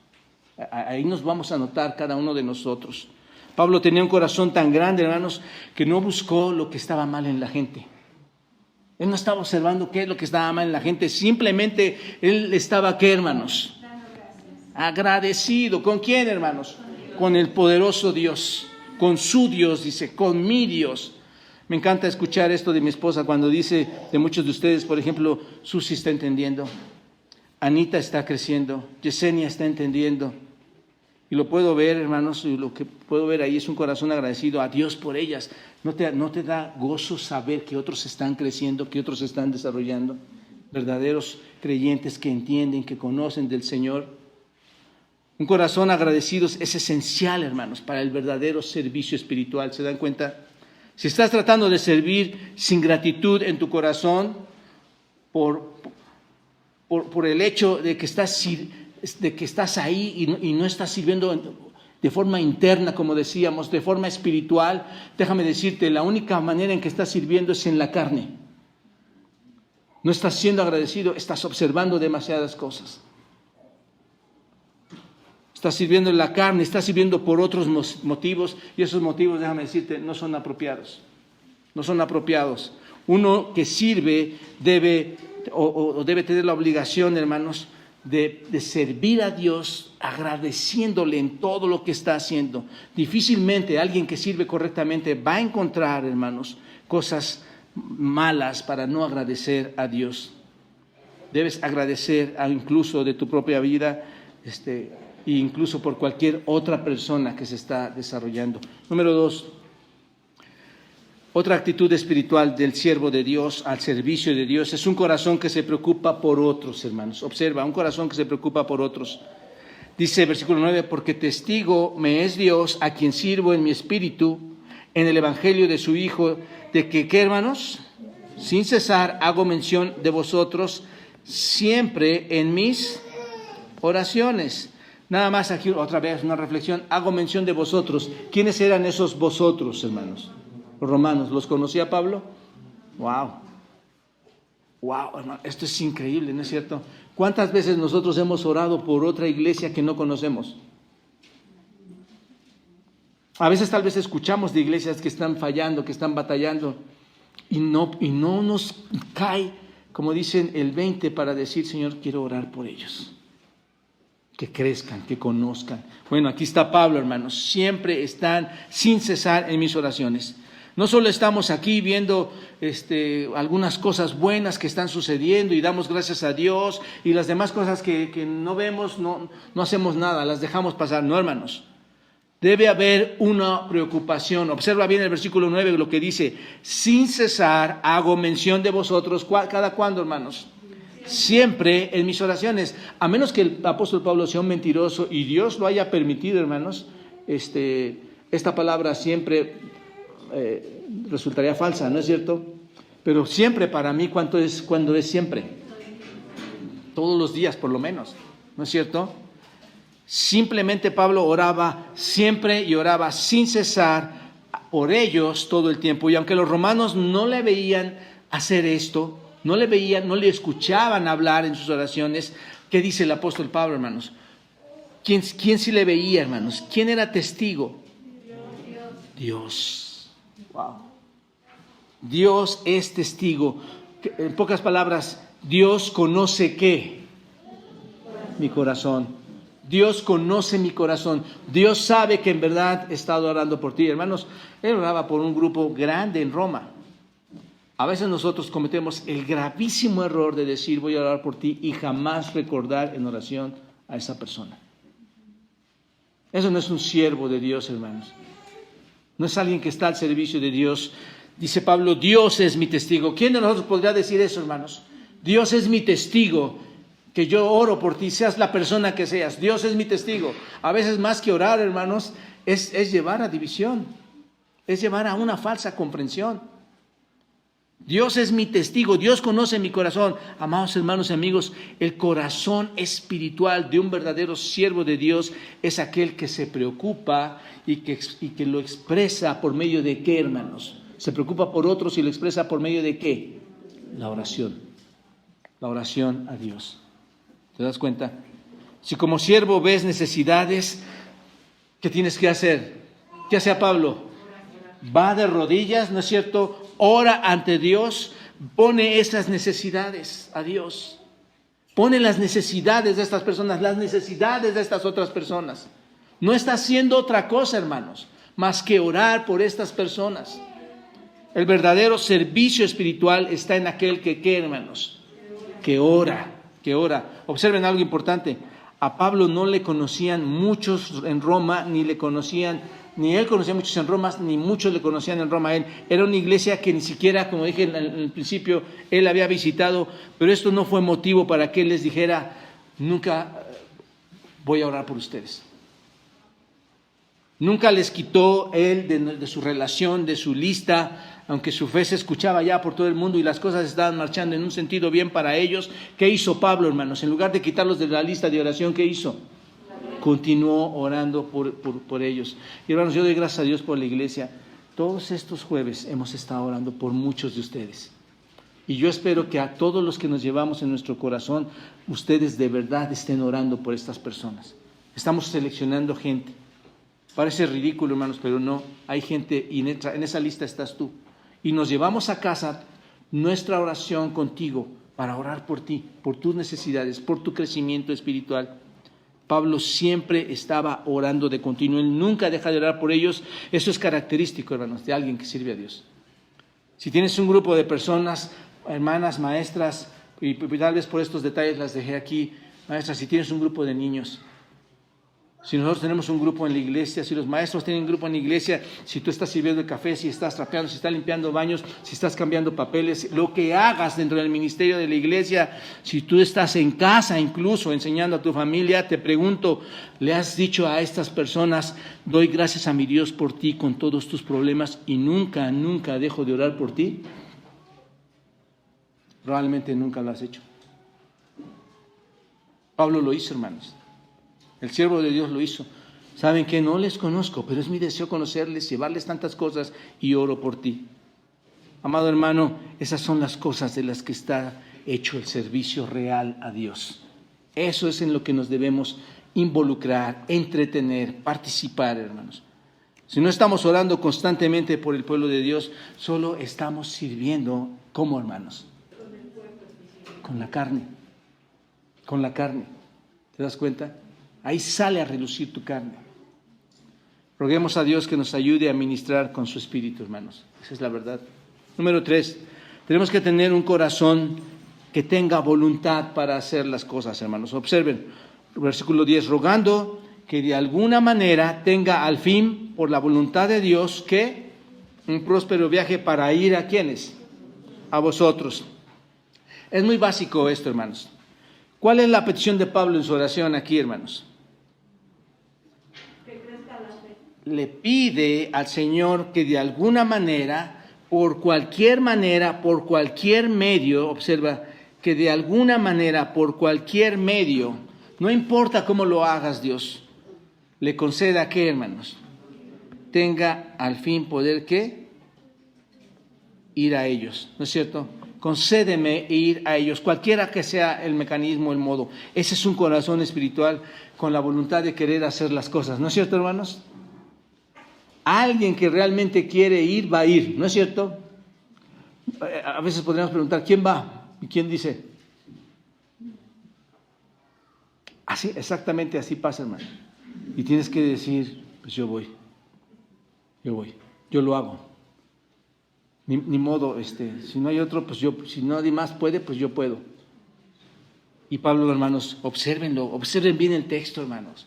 Ahí nos vamos a notar cada uno de nosotros. Pablo tenía un corazón tan grande, hermanos, que no buscó lo que estaba mal en la gente. Él no estaba observando qué es lo que estaba mal en la gente, simplemente él estaba, ¿qué, hermanos? Agradecido. ¿Con quién, hermanos? Con el poderoso Dios, con su Dios, dice, con mi Dios. Me encanta escuchar esto de mi esposa cuando dice de muchos de ustedes, por ejemplo, Susi está entendiendo, Anita está creciendo, Yesenia está entendiendo. Y lo puedo ver, hermanos, y lo que puedo ver ahí es un corazón agradecido a Dios por ellas. ¿No te da gozo saber que otros están creciendo, que otros están desarrollando? Verdaderos creyentes que entienden, que conocen del Señor. Un corazón agradecido es esencial, hermanos, para el verdadero servicio espiritual. ¿Se dan cuenta? Si estás tratando de servir sin gratitud en tu corazón por el hecho de que estás ahí y no estás sirviendo de forma interna, como decíamos, de forma espiritual, déjame decirte, la única manera en que estás sirviendo es en la carne. No estás siendo agradecido, estás observando demasiadas cosas. Estás sirviendo en la carne, estás sirviendo por otros motivos, y esos motivos, déjame decirte, no son apropiados. No son apropiados. Uno que sirve debe tener la obligación, hermanos, de servir a Dios agradeciéndole en todo lo que está haciendo. Difícilmente alguien que sirve correctamente va a encontrar, hermanos, cosas malas para no agradecer a Dios. Debes agradecer incluso de tu propia vida, e incluso por cualquier otra persona que se está desarrollando. Número 2. Otra actitud espiritual del siervo de Dios al servicio de Dios es un corazón que se preocupa por otros, hermanos. Observa, un corazón que se preocupa por otros. Dice versículo 9, porque testigo me es Dios a quien sirvo en mi espíritu, en el evangelio de su Hijo, de que, ¿qué, hermanos? Sin cesar hago mención de vosotros siempre en mis oraciones. Nada más aquí otra vez una reflexión. Hago mención de vosotros. ¿Quiénes eran esos vosotros, hermanos? Los romanos. ¿Los conocía Pablo? ¡Wow! ¡Wow, hermano! Esto es increíble, ¿no es cierto? ¿Cuántas veces nosotros hemos orado por otra iglesia que no conocemos? A veces tal vez escuchamos de iglesias que están fallando, que están batallando, y no nos cae, como dicen, el 20 para decir, Señor, quiero orar por ellos. Que crezcan, que conozcan. Bueno, aquí está Pablo, hermanos. Siempre están sin cesar en mis oraciones. No solo estamos aquí viendo algunas cosas buenas que están sucediendo y damos gracias a Dios, y las demás cosas que no vemos, no hacemos nada, las dejamos pasar. No, hermanos. Debe haber una preocupación. Observa bien el versículo 9, lo que dice: sin cesar hago mención de vosotros. ¿Cada cuándo, hermanos? Siempre en mis oraciones. A menos que el apóstol Pablo sea un mentiroso y Dios lo haya permitido, hermanos, esta palabra siempre resultaría falsa, ¿no es cierto? Pero siempre para mí, ¿cuándo es siempre? Todos los días, por lo menos, ¿no es cierto? Simplemente Pablo oraba siempre y oraba sin cesar por ellos todo el tiempo. Y aunque los romanos no le veían hacer esto, no le escuchaban hablar en sus oraciones, ¿qué dice el apóstol Pablo, hermanos? ¿Quién sí le veía, hermanos? ¿Quién era testigo? Dios. Wow. Dios es testigo. En pocas palabras, Dios conoce ¿qué? Mi corazón. Dios conoce mi corazón. Dios sabe que en verdad he estado orando por ti. Hermanos, él oraba por un grupo grande en Roma. A veces nosotros cometemos el gravísimo error de decir voy a orar por ti y jamás recordar en oración a esa persona. Eso no es un siervo de Dios, hermanos. No es alguien que está al servicio de Dios. Dice Pablo, Dios es mi testigo. ¿Quién de nosotros podría decir eso, hermanos? Dios es mi testigo, que yo oro por ti, seas la persona que seas. Dios es mi testigo. A veces más que orar, hermanos, es llevar a división. Es llevar a una falsa comprensión. Dios es mi testigo, Dios conoce mi corazón. Amados hermanos y amigos, el corazón espiritual de un verdadero siervo de Dios es aquel que se preocupa y que lo expresa por medio de ¿qué, hermanos? Se preocupa por otros y lo expresa por medio de ¿qué? La oración. La oración a Dios. ¿Te das cuenta? Si como siervo ves necesidades, ¿qué tienes que hacer? ¿Qué hacía Pablo? Va de rodillas, ¿no es cierto? Ora ante Dios, pone esas necesidades a Dios. Pone las necesidades de estas personas, las necesidades de estas otras personas. No está haciendo otra cosa, hermanos, más que orar por estas personas. El verdadero servicio espiritual está en aquel que, ¿qué, hermanos? Que ora. Observen algo importante. A Pablo no le conocían muchos en Roma, ni él conocía muchos en Roma, ni muchos le conocían en Roma a él. Era una iglesia que ni siquiera, como dije en el principio, él había visitado, pero esto no fue motivo para que él les dijera, nunca voy a orar por ustedes. Nunca les quitó él de su relación, de su lista, aunque su fe se escuchaba ya por todo el mundo y las cosas estaban marchando en un sentido bien para ellos. ¿Qué hizo Pablo, hermanos? En lugar de quitarlos de la lista de oración, ¿qué hizo? Continuó orando por ellos. Y hermanos, yo doy gracias a Dios por la iglesia. Todos estos jueves hemos estado orando por muchos de ustedes. Y yo espero que a todos los que nos llevamos en nuestro corazón, ustedes de verdad estén orando por estas personas. Estamos seleccionando gente. Parece ridículo, hermanos, pero no. Hay gente y en esa lista estás tú. Y nos llevamos a casa nuestra oración contigo para orar por ti, por tus necesidades, por tu crecimiento espiritual. Pablo siempre estaba orando de continuo. Él nunca deja de orar por ellos. Eso es característico, hermanos, de alguien que sirve a Dios. Si tienes un grupo de personas, hermanas, maestras, y tal vez por estos detalles las dejé aquí, maestras, si tienes un grupo de niños, si nosotros tenemos un grupo en la iglesia, si los maestros tienen un grupo en la iglesia, si tú estás sirviendo el café, si estás trapeando, si estás limpiando baños, si estás cambiando papeles, lo que hagas dentro del ministerio de la iglesia, si tú estás en casa incluso enseñando a tu familia, te pregunto, ¿le has dicho a estas personas, doy gracias a mi Dios por ti con todos tus problemas y nunca dejo de orar por ti? Probablemente nunca lo has hecho. Pablo lo hizo, hermanos. El siervo de Dios lo hizo. Saben que no les conozco, pero es mi deseo conocerles, llevarles tantas cosas y oro por ti. Amado hermano, esas son las cosas de las que está hecho el servicio real a Dios. Eso es en lo que nos debemos involucrar, entretener, participar, hermanos. Si no estamos orando constantemente por el pueblo de Dios, solo estamos sirviendo, ¿cómo, hermanos? Con la carne. Con la carne. ¿Te das cuenta? Ahí sale a relucir tu carne. Roguemos a Dios que nos ayude a ministrar con su espíritu, hermanos. Esa es la verdad. Número 3, tenemos que tener un corazón que tenga voluntad para hacer las cosas, hermanos. Observen, versículo 10, rogando que de alguna manera tenga al fin, por la voluntad de Dios, que un próspero viaje para ir a ¿quiénes? A vosotros. Es muy básico esto, hermanos. ¿Cuál es la petición de Pablo en su oración aquí, hermanos? Le pide al Señor que de alguna manera, por cualquier medio, observa, que de alguna manera, por cualquier medio, no importa cómo lo hagas, Dios, le conceda que, hermanos, tenga al fin poder que ir a ellos, ¿no es cierto? Concédeme ir a ellos, cualquiera que sea el mecanismo, el modo. Ese es un corazón espiritual con la voluntad de querer hacer las cosas, ¿no es cierto, hermanos? Alguien que realmente quiere ir, va a ir, ¿no es cierto? A veces podríamos preguntar, ¿quién va? ¿Y quién dice? Así, exactamente así pasa, hermano. Y tienes que decir, pues yo voy, yo lo hago. Ni modo, si no hay otro, pues yo, si nadie más puede, pues yo puedo. Y Pablo, hermanos, observen bien el texto, hermanos.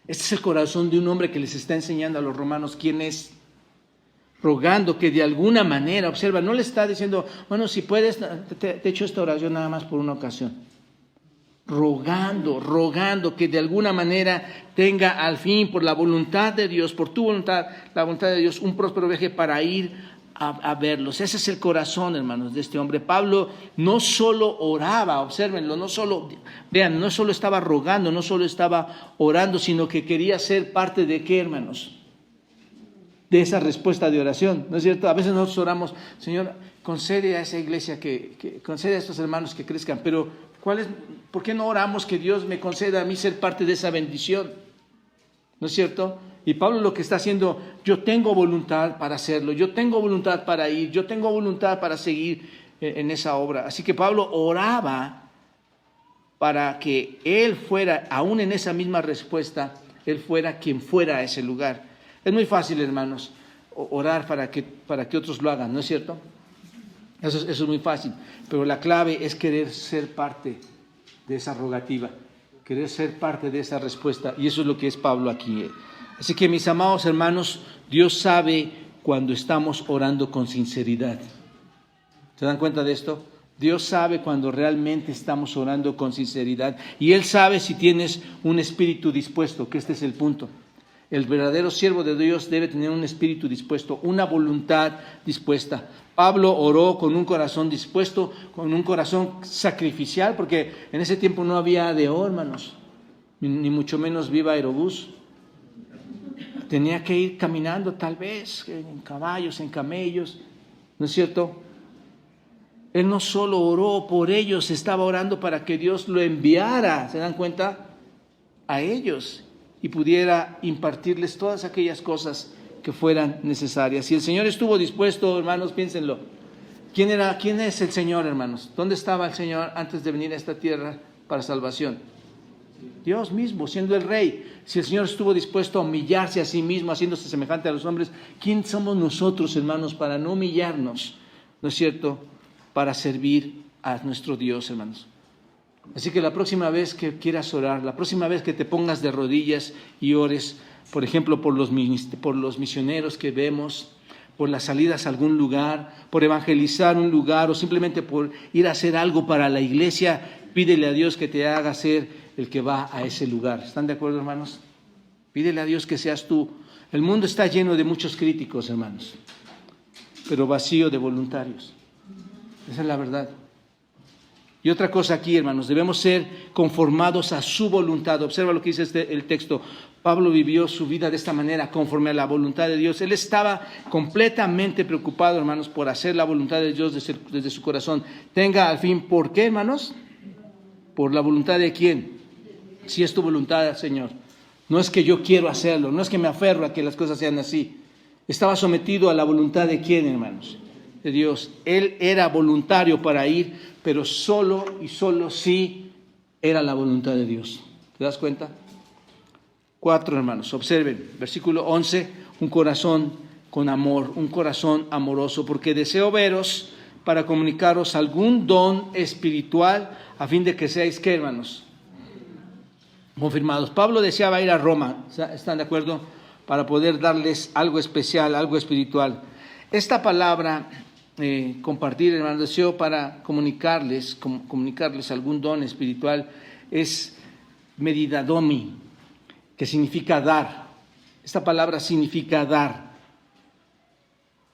Este es el corazón de un hombre que les está enseñando a los romanos quién es, rogando que de alguna manera, observa, no le está diciendo, bueno, si puedes, te echo esta oración nada más por una ocasión. Rogando que de alguna manera tenga al fin, por la voluntad de Dios, por tu voluntad, la voluntad de Dios, un próspero viaje para ir a verlos. Ese es el corazón, hermanos, de este hombre. Pablo no solo oraba, obsérvenlo, no solo estaba rogando, no solo estaba orando, sino que quería ser parte de ¿qué, hermanos? De esa respuesta de oración, ¿no es cierto? A veces nosotros oramos, Señor, concede a esa iglesia que concede a estos hermanos que crezcan, pero ¿por qué no oramos que Dios me conceda a mí ser parte de esa bendición? ¿No es cierto? Y Pablo lo que está haciendo, yo tengo voluntad para hacerlo, yo tengo voluntad para ir, yo tengo voluntad para seguir en esa obra. Así que Pablo oraba para que él fuera, aún en esa misma respuesta, él fuera quien fuera a ese lugar. Es muy fácil, hermanos, orar para que otros lo hagan, ¿no es cierto? Eso es muy fácil, pero la clave es querer ser parte de esa rogativa, querer ser parte de esa respuesta, y eso es lo que es Pablo aquí. Así que, mis amados hermanos, Dios sabe cuando estamos orando con sinceridad. ¿Se dan cuenta de esto? Dios sabe cuando realmente estamos orando con sinceridad, y Él sabe si tienes un espíritu dispuesto, que este es el punto. El verdadero siervo de Dios debe tener un espíritu dispuesto, una voluntad dispuesta. Pablo oró con un corazón dispuesto, con un corazón sacrificial, porque en ese tiempo no había ADO, hermanos, ni mucho menos Viva Aerobús. Tenía que ir caminando tal vez, en caballos, en camellos, ¿no es cierto? Él no solo oró por ellos, estaba orando para que Dios lo enviara, ¿se dan cuenta? A ellos. y pudiera impartirles todas aquellas cosas que fueran necesarias. Si el Señor estuvo dispuesto, hermanos, piénsenlo. ¿Quién es el Señor, hermanos? ¿Dónde estaba el Señor antes de venir a esta tierra para salvación? Dios mismo, siendo el Rey. Si el Señor estuvo dispuesto a humillarse a sí mismo, haciéndose semejante a los hombres, ¿quién somos nosotros, hermanos, para no humillarnos, ¿no es cierto?, para servir a nuestro Dios, hermanos. Así que la próxima vez que quieras orar, la próxima vez que te pongas de rodillas y ores, por ejemplo, por los misioneros que vemos, por las salidas a algún lugar, por evangelizar un lugar o simplemente por ir a hacer algo para la iglesia, pídele a Dios que te haga ser el que va a ese lugar. ¿Están de acuerdo, hermanos? Pídele a Dios que seas tú. El mundo está lleno de muchos críticos, hermanos, pero vacío de voluntarios. Esa es la verdad. Y otra cosa aquí, hermanos, debemos ser conformados a su voluntad. Observa lo que dice el texto. Pablo vivió su vida de esta manera, conforme a la voluntad de Dios. Él estaba completamente preocupado, hermanos, por hacer la voluntad de Dios desde su corazón. Tenga al fin, ¿por qué, hermanos? ¿Por la voluntad de quién? Si es tu voluntad, Señor. No es que yo quiero hacerlo, no es que me aferro a que las cosas sean así. Estaba sometido a la voluntad de quién, hermanos? De Dios. Él era voluntario para ir, pero solo y solo sí era la voluntad de Dios. ¿Te das cuenta? 4, hermanos, observen, versículo 11, un corazón con amor, un corazón amoroso, porque deseo veros para comunicaros algún don espiritual a fin de que seáis, ¿qué, hermanos? Confirmados. Pablo deseaba ir a Roma, ¿están de acuerdo? Para poder darles algo especial, algo espiritual. Esta palabra, compartir, hermanos, deseo para comunicarles algún don espiritual, es medidadomi, que significa dar. Esta palabra significa dar.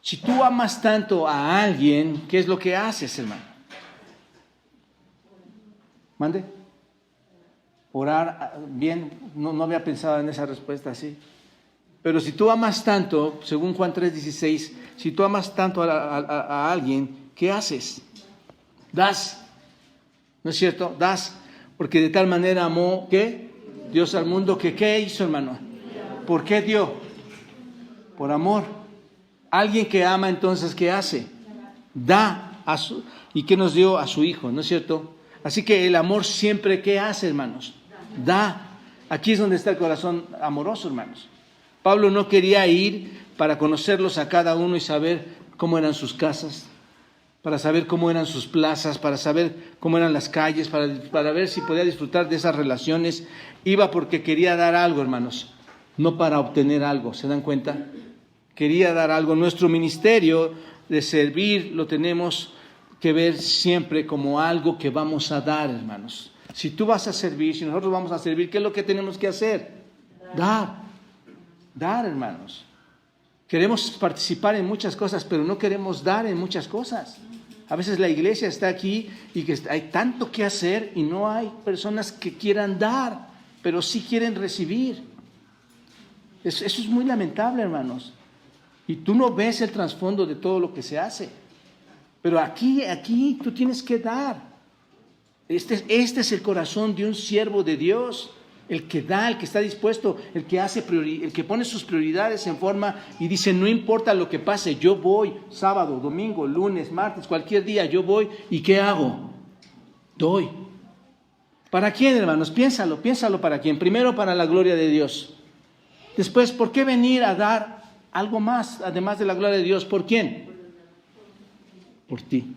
Si tú amas tanto a alguien, ¿qué es lo que haces, hermano? ¿Mande? Orar, bien, no había pensado en esa respuesta así. Pero si tú amas tanto, según Juan 3:16, si tú amas tanto a alguien, ¿qué haces? Das. ¿No es cierto? Das. Porque de tal manera amó, ¿qué? Dios al mundo, que ¿qué hizo, hermano? ¿Por qué dio? Por amor. Alguien que ama, entonces, ¿qué hace? Da. ¿Y qué nos dio? A su Hijo, ¿no es cierto? Así que el amor siempre, ¿qué hace, hermanos? Da. Aquí es donde está el corazón amoroso, hermanos. Pablo no quería ir para conocerlos a cada uno y saber cómo eran sus casas, para saber cómo eran sus plazas, para saber cómo eran las calles, para ver si podía disfrutar de esas relaciones. Iba porque quería dar algo, hermanos, no para obtener algo. ¿Se dan cuenta? Quería dar algo. Nuestro ministerio de servir lo tenemos que ver siempre como algo que vamos a dar, hermanos. Si tú vas a servir, si nosotros vamos a servir, ¿qué es lo que tenemos que hacer? Dar, hermanos. Queremos participar en muchas cosas, pero no queremos dar en muchas cosas. A veces la iglesia está aquí y que hay tanto que hacer y no hay personas que quieran dar, pero sí quieren recibir. Eso es muy lamentable, hermanos. Y tú no ves el trasfondo de todo lo que se hace. Pero aquí tú tienes que dar. Este es el corazón de un siervo de Dios. El que da, el que está dispuesto, el que pone sus prioridades en forma y dice, no importa lo que pase, yo voy, sábado, domingo, lunes, martes, cualquier día, yo voy, ¿y qué hago? Doy. ¿Para quién, hermanos? Piénsalo para quién. Primero, para la gloria de Dios. Después, ¿por qué venir a dar algo más, además de la gloria de Dios? ¿Por quién? Por ti.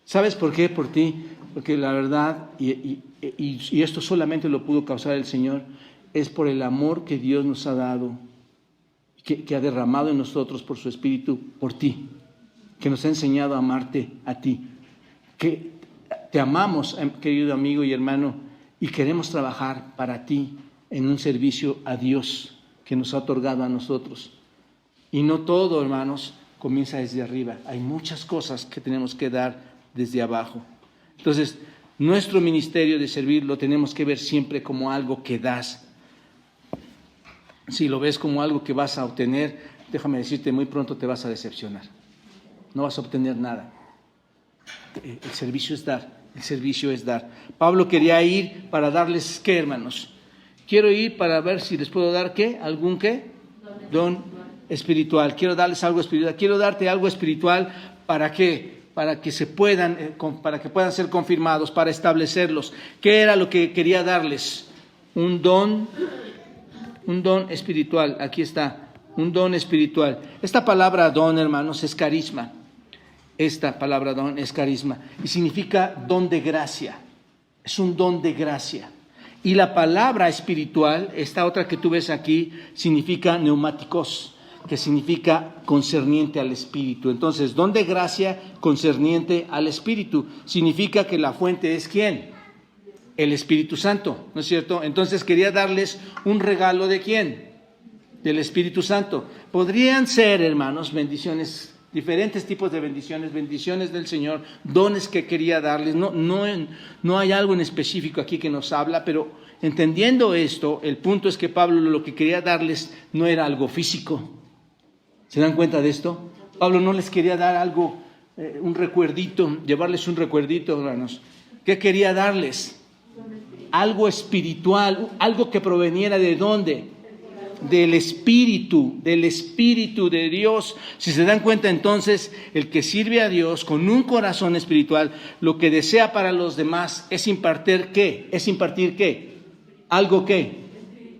¿Sabes por qué? Por ti. Porque la verdad, y esto solamente lo pudo causar el Señor, es por el amor que Dios nos ha dado, que ha derramado en nosotros por su Espíritu, por ti, que nos ha enseñado a amarte a ti, que te amamos, querido amigo y hermano, y queremos trabajar para ti en un servicio a Dios que nos ha otorgado a nosotros. Y no todo, hermanos, comienza desde arriba. Hay muchas cosas que tenemos que dar desde abajo. Entonces, nuestro ministerio de servir lo tenemos que ver siempre como algo que das. Si lo ves como algo que vas a obtener, déjame decirte, muy pronto te vas a decepcionar. No vas a obtener nada. El servicio es dar. El servicio es dar. Pablo quería ir para darles, ¿qué, hermanos? quiero ir para ver si les puedo dar ¿qué? ¿Algún qué? Don espiritual. Quiero darles algo espiritual. Quiero darte algo espiritual. ¿Para qué? Para que puedan ser confirmados, para establecerlos. ¿Qué era lo que quería darles? Un don espiritual. Aquí está, un don espiritual. Esta palabra don, hermanos, es carisma. Esta palabra don es carisma y significa don de gracia. Es un don de gracia. Y la palabra espiritual, esta otra que tú ves aquí, significa neumáticos, que significa concerniente al Espíritu. Entonces, don de gracia concerniente al Espíritu. Significa que la fuente es ¿quién? El Espíritu Santo, ¿no es cierto? Entonces quería darles un regalo ¿de quién? Del Espíritu Santo. Podrían ser, hermanos, bendiciones, diferentes tipos de bendiciones del Señor, dones que quería darles. No hay algo en específico aquí que nos habla, pero entendiendo esto, el punto es que Pablo lo que quería darles no era algo físico. ¿Se dan cuenta de esto? Pablo no les quería dar algo, un recuerdito, llevarles un recuerdito, hermanos. ¿Qué quería darles? Algo espiritual, algo que proveniera ¿de dónde? Del Espíritu de Dios. Si se dan cuenta, entonces, el que sirve a Dios con un corazón espiritual, lo que desea para los demás es impartir ¿qué? Es impartir ¿qué? ¿Algo qué?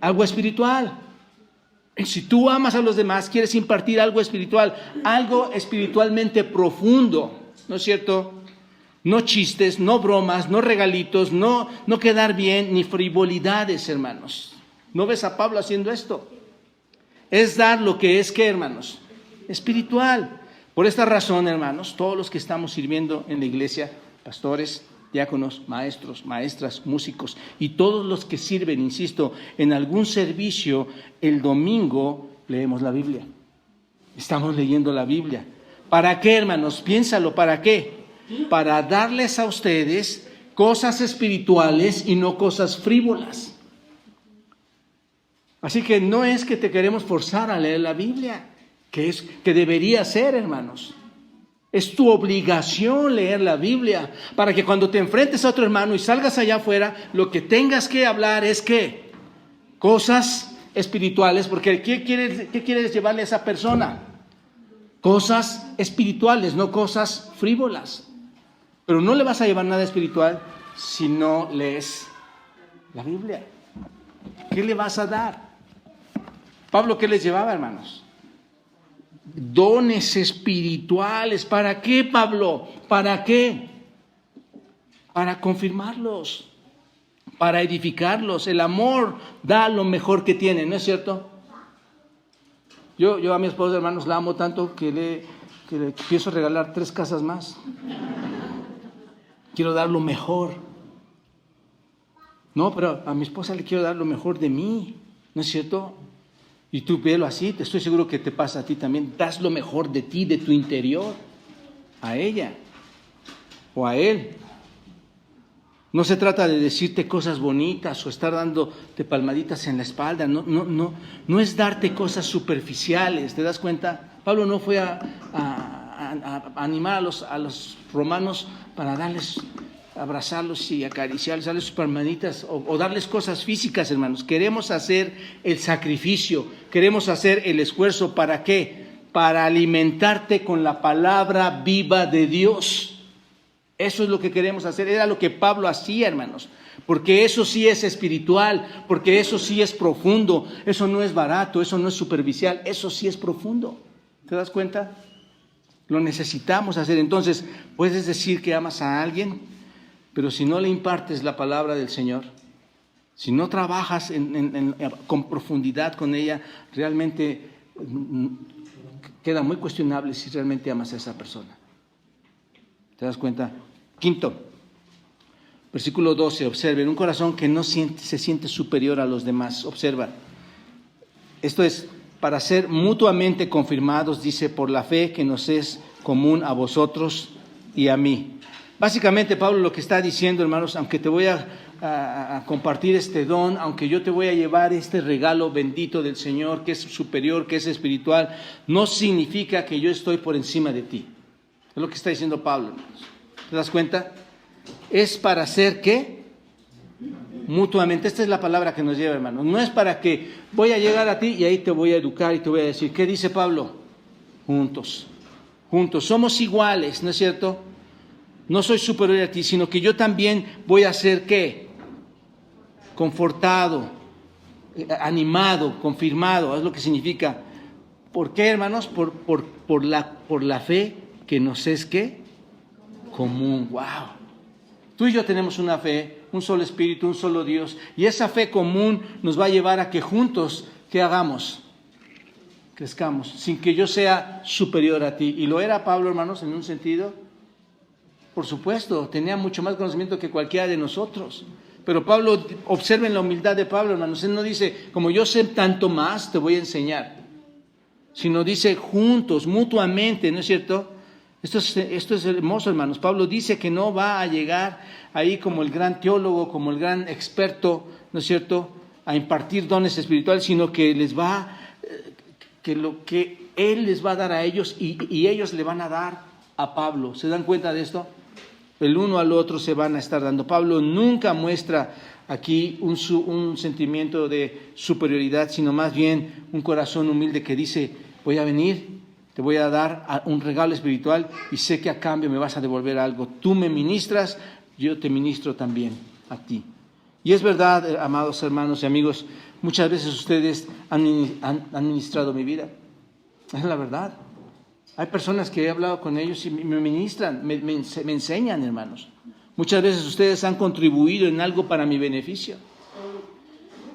Algo espiritual. Si tú amas a los demás, quieres impartir algo espiritual, algo espiritualmente profundo, ¿no es cierto? No chistes, no bromas, no regalitos, no quedar bien, ni frivolidades, hermanos. ¿No ves a Pablo haciendo esto? Es dar lo que es, ¿qué, hermanos? Espiritual. Por esta razón, hermanos, todos los que estamos sirviendo en la iglesia, pastores, diáconos, maestros, maestras, músicos y todos los que sirven, insisto, en algún servicio, el domingo leemos la Biblia. Estamos leyendo la Biblia. ¿Para qué, hermanos? Piénsalo, ¿para qué? Para darles a ustedes cosas espirituales y no cosas frívolas. Así que no es que te queremos forzar a leer la Biblia, que debería ser, hermanos. Es tu obligación leer la Biblia para que cuando te enfrentes a otro hermano y salgas allá afuera, lo que tengas que hablar es ¿qué? Cosas espirituales, porque ¿qué quieres llevarle a esa persona? Cosas espirituales, no cosas frívolas. Pero no le vas a llevar nada espiritual si no lees la Biblia. ¿Qué le vas a dar? Pablo, ¿qué les llevaba, hermanos? Dones espirituales. ¿Para qué, Pablo? ¿Para qué? Para confirmarlos, para edificarlos. El amor da lo mejor que tiene, ¿no es cierto? Yo a mi esposa, hermanos, la amo tanto que le pienso regalar 3 casas más. Quiero dar lo mejor. No, pero a mi esposa le quiero dar lo mejor de mí, ¿no es cierto? Y tú velo así, te estoy seguro que te pasa a ti también. Das lo mejor de ti, de tu interior, a ella o a él. No se trata de decirte cosas bonitas o estar dándote palmaditas en la espalda. No es darte cosas superficiales. ¿Te das cuenta? Pablo no fue a animar a los romanos para abrazarlos y acariciarles, darles sus palmaditas o darles cosas físicas, hermanos. Queremos hacer el sacrificio, queremos hacer el esfuerzo. ¿Para qué? Para alimentarte con la palabra viva de Dios. Eso es lo que queremos hacer. Era lo que Pablo hacía, hermanos. Porque eso sí es espiritual, porque eso sí es profundo. Eso no es barato, eso no es superficial, eso sí es profundo. ¿Te das cuenta? Lo necesitamos hacer. Entonces, puedes decir que amas a alguien, pero si no le impartes la palabra del Señor, si no trabajas con profundidad con ella, realmente queda muy cuestionable si realmente amas a esa persona. ¿Te das cuenta? Quinto, versículo 12, observen, un corazón que no se siente superior a los demás. Observa, esto es para ser mutuamente confirmados, dice, por la fe que nos es común a vosotros y a mí. Básicamente, Pablo lo que está diciendo, hermanos, aunque te voy a compartir este don, aunque yo te voy a llevar este regalo bendito del Señor, que es superior, que es espiritual, no significa que yo estoy por encima de ti. Es lo que está diciendo Pablo, hermanos. ¿Te das cuenta? Es para ser, ¿qué? mutuamente. Esta es la palabra que nos lleva, hermanos. No es para que voy a llegar a ti y ahí te voy a educar y te voy a decir, ¿qué dice Pablo? Juntos, juntos. Somos iguales, ¿no es cierto? No soy superior a ti, sino que yo también voy a ser, ¿qué? Confortado, animado, confirmado. Es lo que significa. ¿Por qué, hermanos? Por la fe que nos es, ¿qué? Común. ¡Wow! Tú y yo tenemos una fe, un solo Espíritu, un solo Dios, y esa fe común nos va a llevar a que juntos, ¿qué hagamos? Crezcamos, sin que yo sea superior a ti. Y lo era Pablo, hermanos, en un sentido. Por supuesto, tenía mucho más conocimiento que cualquiera de nosotros. Pero Pablo, observen la humildad de Pablo, hermanos. Él no dice, como yo sé tanto más, te voy a enseñar. Sino dice juntos, mutuamente, ¿no es cierto? Esto es hermoso, hermanos. Pablo dice que no va a llegar ahí como el gran teólogo, como el gran experto, ¿no es cierto?, a impartir dones espirituales, sino que les va, que lo que él les va a dar a ellos y ellos le van a dar a Pablo. ¿Se dan cuenta de esto? El uno al otro se van a estar dando. Pablo nunca muestra aquí un sentimiento de superioridad, sino más bien un corazón humilde que dice, voy a venir, te voy a dar un regalo espiritual y sé que a cambio me vas a devolver algo. Tú me ministras, yo te ministro también a ti. Y es verdad, amados hermanos y amigos, muchas veces ustedes han ministrado mi vida. Es la verdad. Hay personas que he hablado con ellos y me ministran, me enseñan, hermanos. Muchas veces ustedes han contribuido en algo para mi beneficio.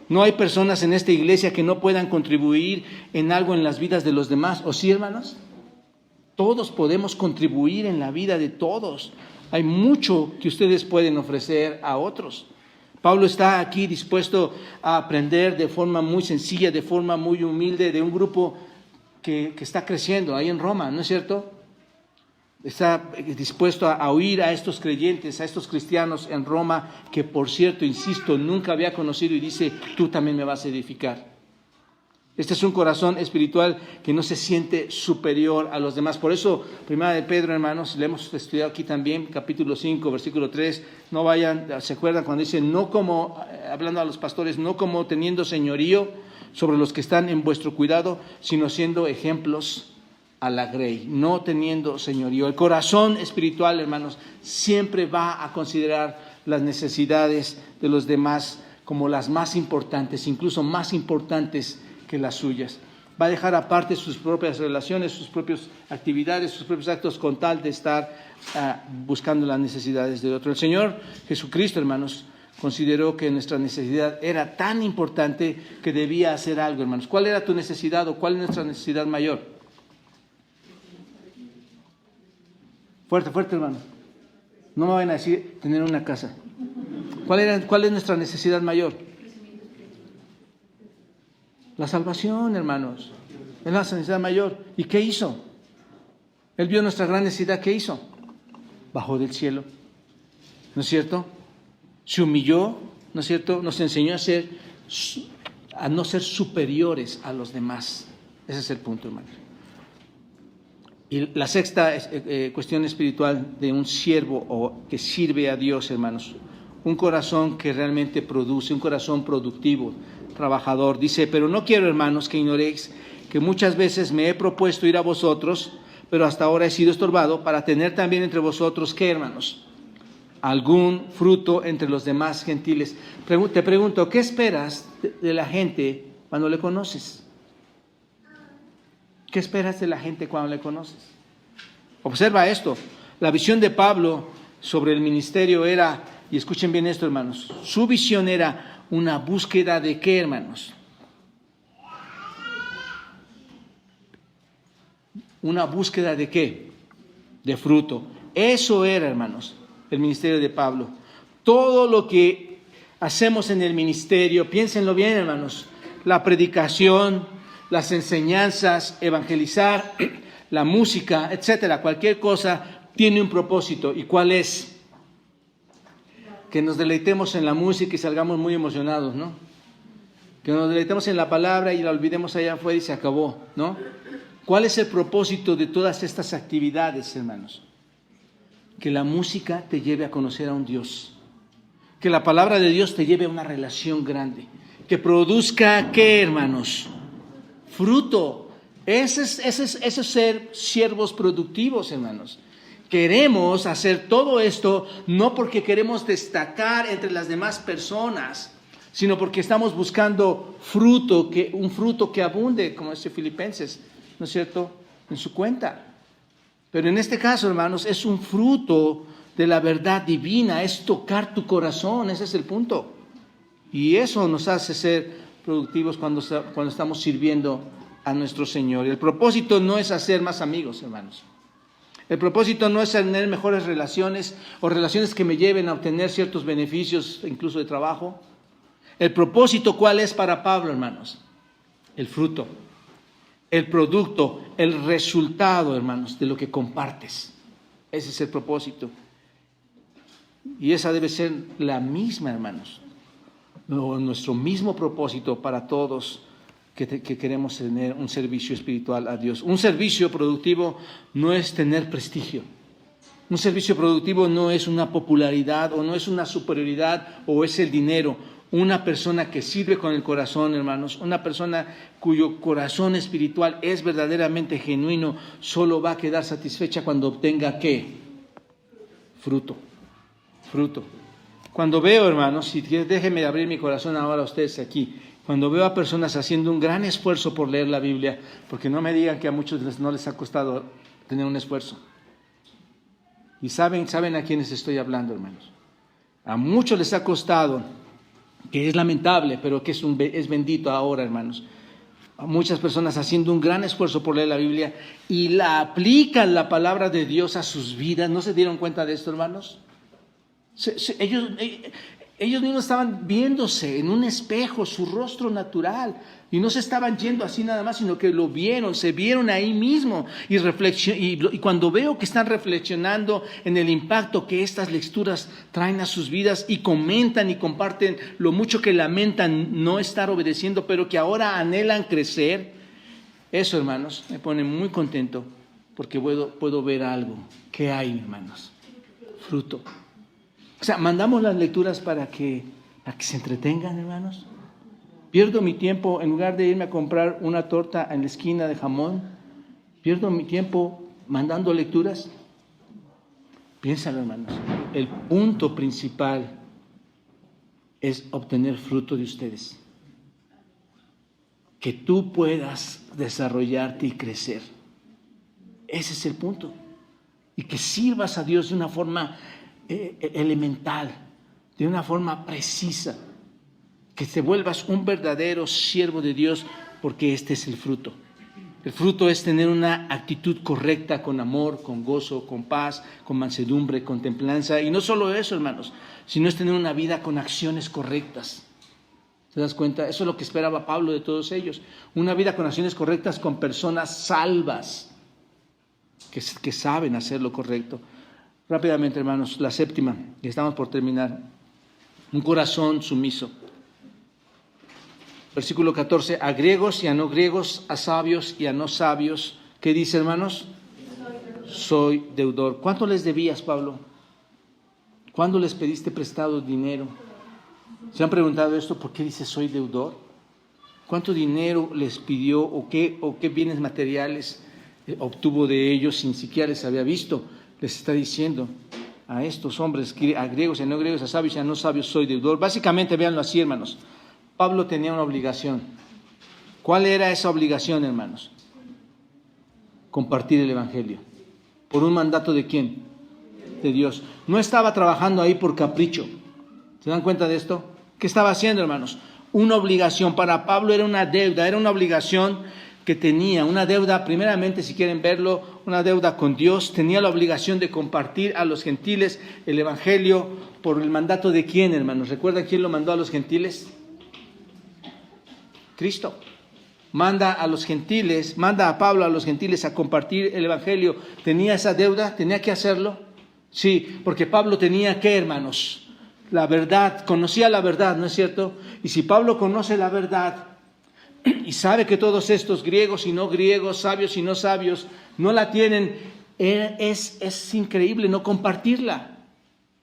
No hay personas en esta iglesia que no puedan contribuir en algo en las vidas de los demás. ¿O sí, hermanos? Todos podemos contribuir en la vida de todos. Hay mucho que ustedes pueden ofrecer a otros. Pablo está aquí dispuesto a aprender de forma muy sencilla, de forma muy humilde, de un grupo que está creciendo ahí en Roma, ¿no es cierto? Está dispuesto a oír a estos creyentes, a estos cristianos en Roma, que por cierto, insisto, nunca había conocido, y dice, tú también me vas a edificar. Este es un corazón espiritual que no se siente superior a los demás. Por eso, Primera de Pedro, hermanos, le hemos estudiado aquí también, capítulo 5, versículo 3, no vayan, ¿se acuerdan cuando dice, no como, hablando a los pastores, no como teniendo señorío sobre los que están en vuestro cuidado, sino siendo ejemplos a la grey, no teniendo señorío? El corazón espiritual, hermanos, siempre va a considerar las necesidades de los demás como las más importantes, incluso más importantes que las suyas. Va a dejar aparte sus propias relaciones, sus propias actividades, sus propios actos con tal de estar buscando las necesidades de otro. El Señor Jesucristo, hermanos, consideró que nuestra necesidad era tan importante que debía hacer algo, hermanos. ¿Cuál era tu necesidad o cuál es nuestra necesidad mayor? Fuerte, fuerte, hermano. No me vayan a decir tener una casa. ¿Cuál es nuestra necesidad mayor? La salvación, hermanos. Es la necesidad mayor. ¿Y qué hizo? Él vio nuestra gran necesidad. ¿Qué hizo? Bajó del cielo. ¿No es cierto? Se humilló, ¿no es cierto? Nos enseñó a no ser superiores a los demás. Ese es el punto, hermano. Y la sexta cuestión espiritual de un siervo o que sirve a Dios, hermanos. Un corazón que realmente produce, un corazón productivo, trabajador. Dice, pero no quiero, hermanos, que ignoréis que muchas veces me he propuesto ir a vosotros, pero hasta ahora he sido estorbado para tener también entre vosotros, ¿qué, hermanos? Algún fruto entre los demás gentiles. Te pregunto, ¿qué esperas de la gente cuando le conoces? ¿Qué esperas de la gente cuando le conoces? Observa esto. La visión de Pablo sobre el ministerio era, y escuchen bien esto, hermanos, su visión era una búsqueda de ¿qué, hermanos? Una búsqueda de ¿qué? De fruto. Eso era, hermanos, el ministerio de Pablo. Todo lo que hacemos en el ministerio, piénsenlo bien, hermanos, la predicación, las enseñanzas, evangelizar, la música, etcétera, cualquier cosa tiene un propósito. ¿Y cuál es? Que nos deleitemos en la música y salgamos muy emocionados, ¿no? Que nos deleitemos en la palabra y la olvidemos allá afuera y se acabó, ¿no? ¿Cuál es el propósito de todas estas actividades, hermanos? Que la música te lleve a conocer a un Dios. Que la palabra de Dios te lleve a una relación grande. Que produzca, ¿qué, hermanos? Fruto. Ese es ser siervos productivos, hermanos. Queremos hacer todo esto no porque queremos destacar entre las demás personas, sino porque estamos buscando un fruto que abunde, como dice Filipenses, ¿no es cierto?, en su cuenta. Pero en este caso, hermanos, es un fruto de la verdad divina, es tocar tu corazón, ese es el punto. Y eso nos hace ser productivos cuando estamos sirviendo a nuestro Señor. El propósito no es hacer más amigos, hermanos. El propósito no es tener mejores relaciones o relaciones que me lleven a obtener ciertos beneficios, incluso de trabajo. El propósito, ¿cuál es para Pablo, hermanos? El fruto, el producto, el resultado, hermanos, de lo que compartes. Ese es el propósito. Y esa debe ser la misma, hermanos, nuestro mismo propósito para todos que queremos tener un servicio espiritual a Dios. Un servicio productivo no es tener prestigio. Un servicio productivo no es una popularidad o no es una superioridad o es el dinero. Una persona que sirve con el corazón, hermanos, una persona cuyo corazón espiritual es verdaderamente genuino, solo va a quedar satisfecha cuando obtenga, ¿qué? Fruto. Cuando veo, hermanos, y déjenme abrir mi corazón ahora a ustedes aquí, cuando veo a personas haciendo un gran esfuerzo por leer la Biblia, porque no me digan que a muchos no les ha costado tener un esfuerzo. Y saben a quiénes estoy hablando, hermanos. A muchos les ha costado, que es lamentable, pero que es bendito ahora, hermanos. A muchas personas haciendo un gran esfuerzo por leer la Biblia y la aplican la palabra de Dios a sus vidas. ¿No se dieron cuenta de esto, hermanos? Ellos mismos estaban viéndose en un espejo, su rostro natural, y no se estaban yendo así nada más, sino que lo vieron, se vieron ahí mismo, y cuando veo que están reflexionando en el impacto que estas lecturas traen a sus vidas, y comentan y comparten lo mucho que lamentan no estar obedeciendo, pero que ahora anhelan crecer, eso, hermanos, me pone muy contento, porque puedo ver algo. ¿Qué hay, hermanos? Fruto. O sea, mandamos las lecturas para que se entretengan, hermanos. Pierdo mi tiempo, en lugar de irme a comprar una torta en la esquina de jamón, pierdo mi tiempo mandando lecturas. Piénsalo, hermanos. El punto principal es obtener fruto de ustedes. Que tú puedas desarrollarte y crecer. Ese es el punto. Y que sirvas a Dios de una forma elemental, de una forma precisa, que te vuelvas un verdadero siervo de Dios, porque este es el fruto. El fruto es tener una actitud correcta, con amor, con gozo, con paz, con mansedumbre, con templanza, y no solo eso, hermanos, sino es tener una vida con acciones correctas. ¿Te das cuenta? Eso es lo que esperaba Pablo de todos ellos, una vida con acciones correctas, con personas salvas, que saben hacer lo correcto. Rápidamente, hermanos, la séptima, y estamos por terminar. Un corazón sumiso. Versículo 14, a griegos y a no griegos, a sabios y a no sabios. ¿Qué dice, hermanos? Soy deudor. ¿Cuánto les debías, Pablo? ¿Cuándo les pediste prestado dinero? ¿Se han preguntado esto? ¿Por qué dice soy deudor? ¿Cuánto dinero les pidió o qué bienes materiales obtuvo de ellos sin siquiera les había visto? Les está diciendo a estos hombres, a griegos y a no griegos, a sabios y a no sabios, soy deudor. Básicamente, véanlo así, hermanos. Pablo tenía una obligación. ¿Cuál era esa obligación, hermanos? Compartir el Evangelio. ¿Por un mandato de quién? De Dios. No estaba trabajando ahí por capricho. ¿Se dan cuenta de esto? ¿Qué estaba haciendo, hermanos? Una obligación. Para Pablo era una deuda, era una obligación que tenía, una deuda, primeramente, si quieren verlo, una deuda con Dios. Tenía la obligación de compartir a los gentiles el Evangelio por el mandato de quién, hermanos. ¿Recuerdan quién lo mandó a los gentiles? Cristo. Manda a Pablo a los gentiles a compartir el Evangelio. ¿Tenía esa deuda? ¿Tenía que hacerlo? Sí, porque Pablo tenía que, hermanos, la verdad, conocía la verdad, ¿no es cierto? Y si Pablo conoce la verdad y sabe que todos estos griegos y no griegos, sabios y no sabios, no la tienen, es increíble no compartirla.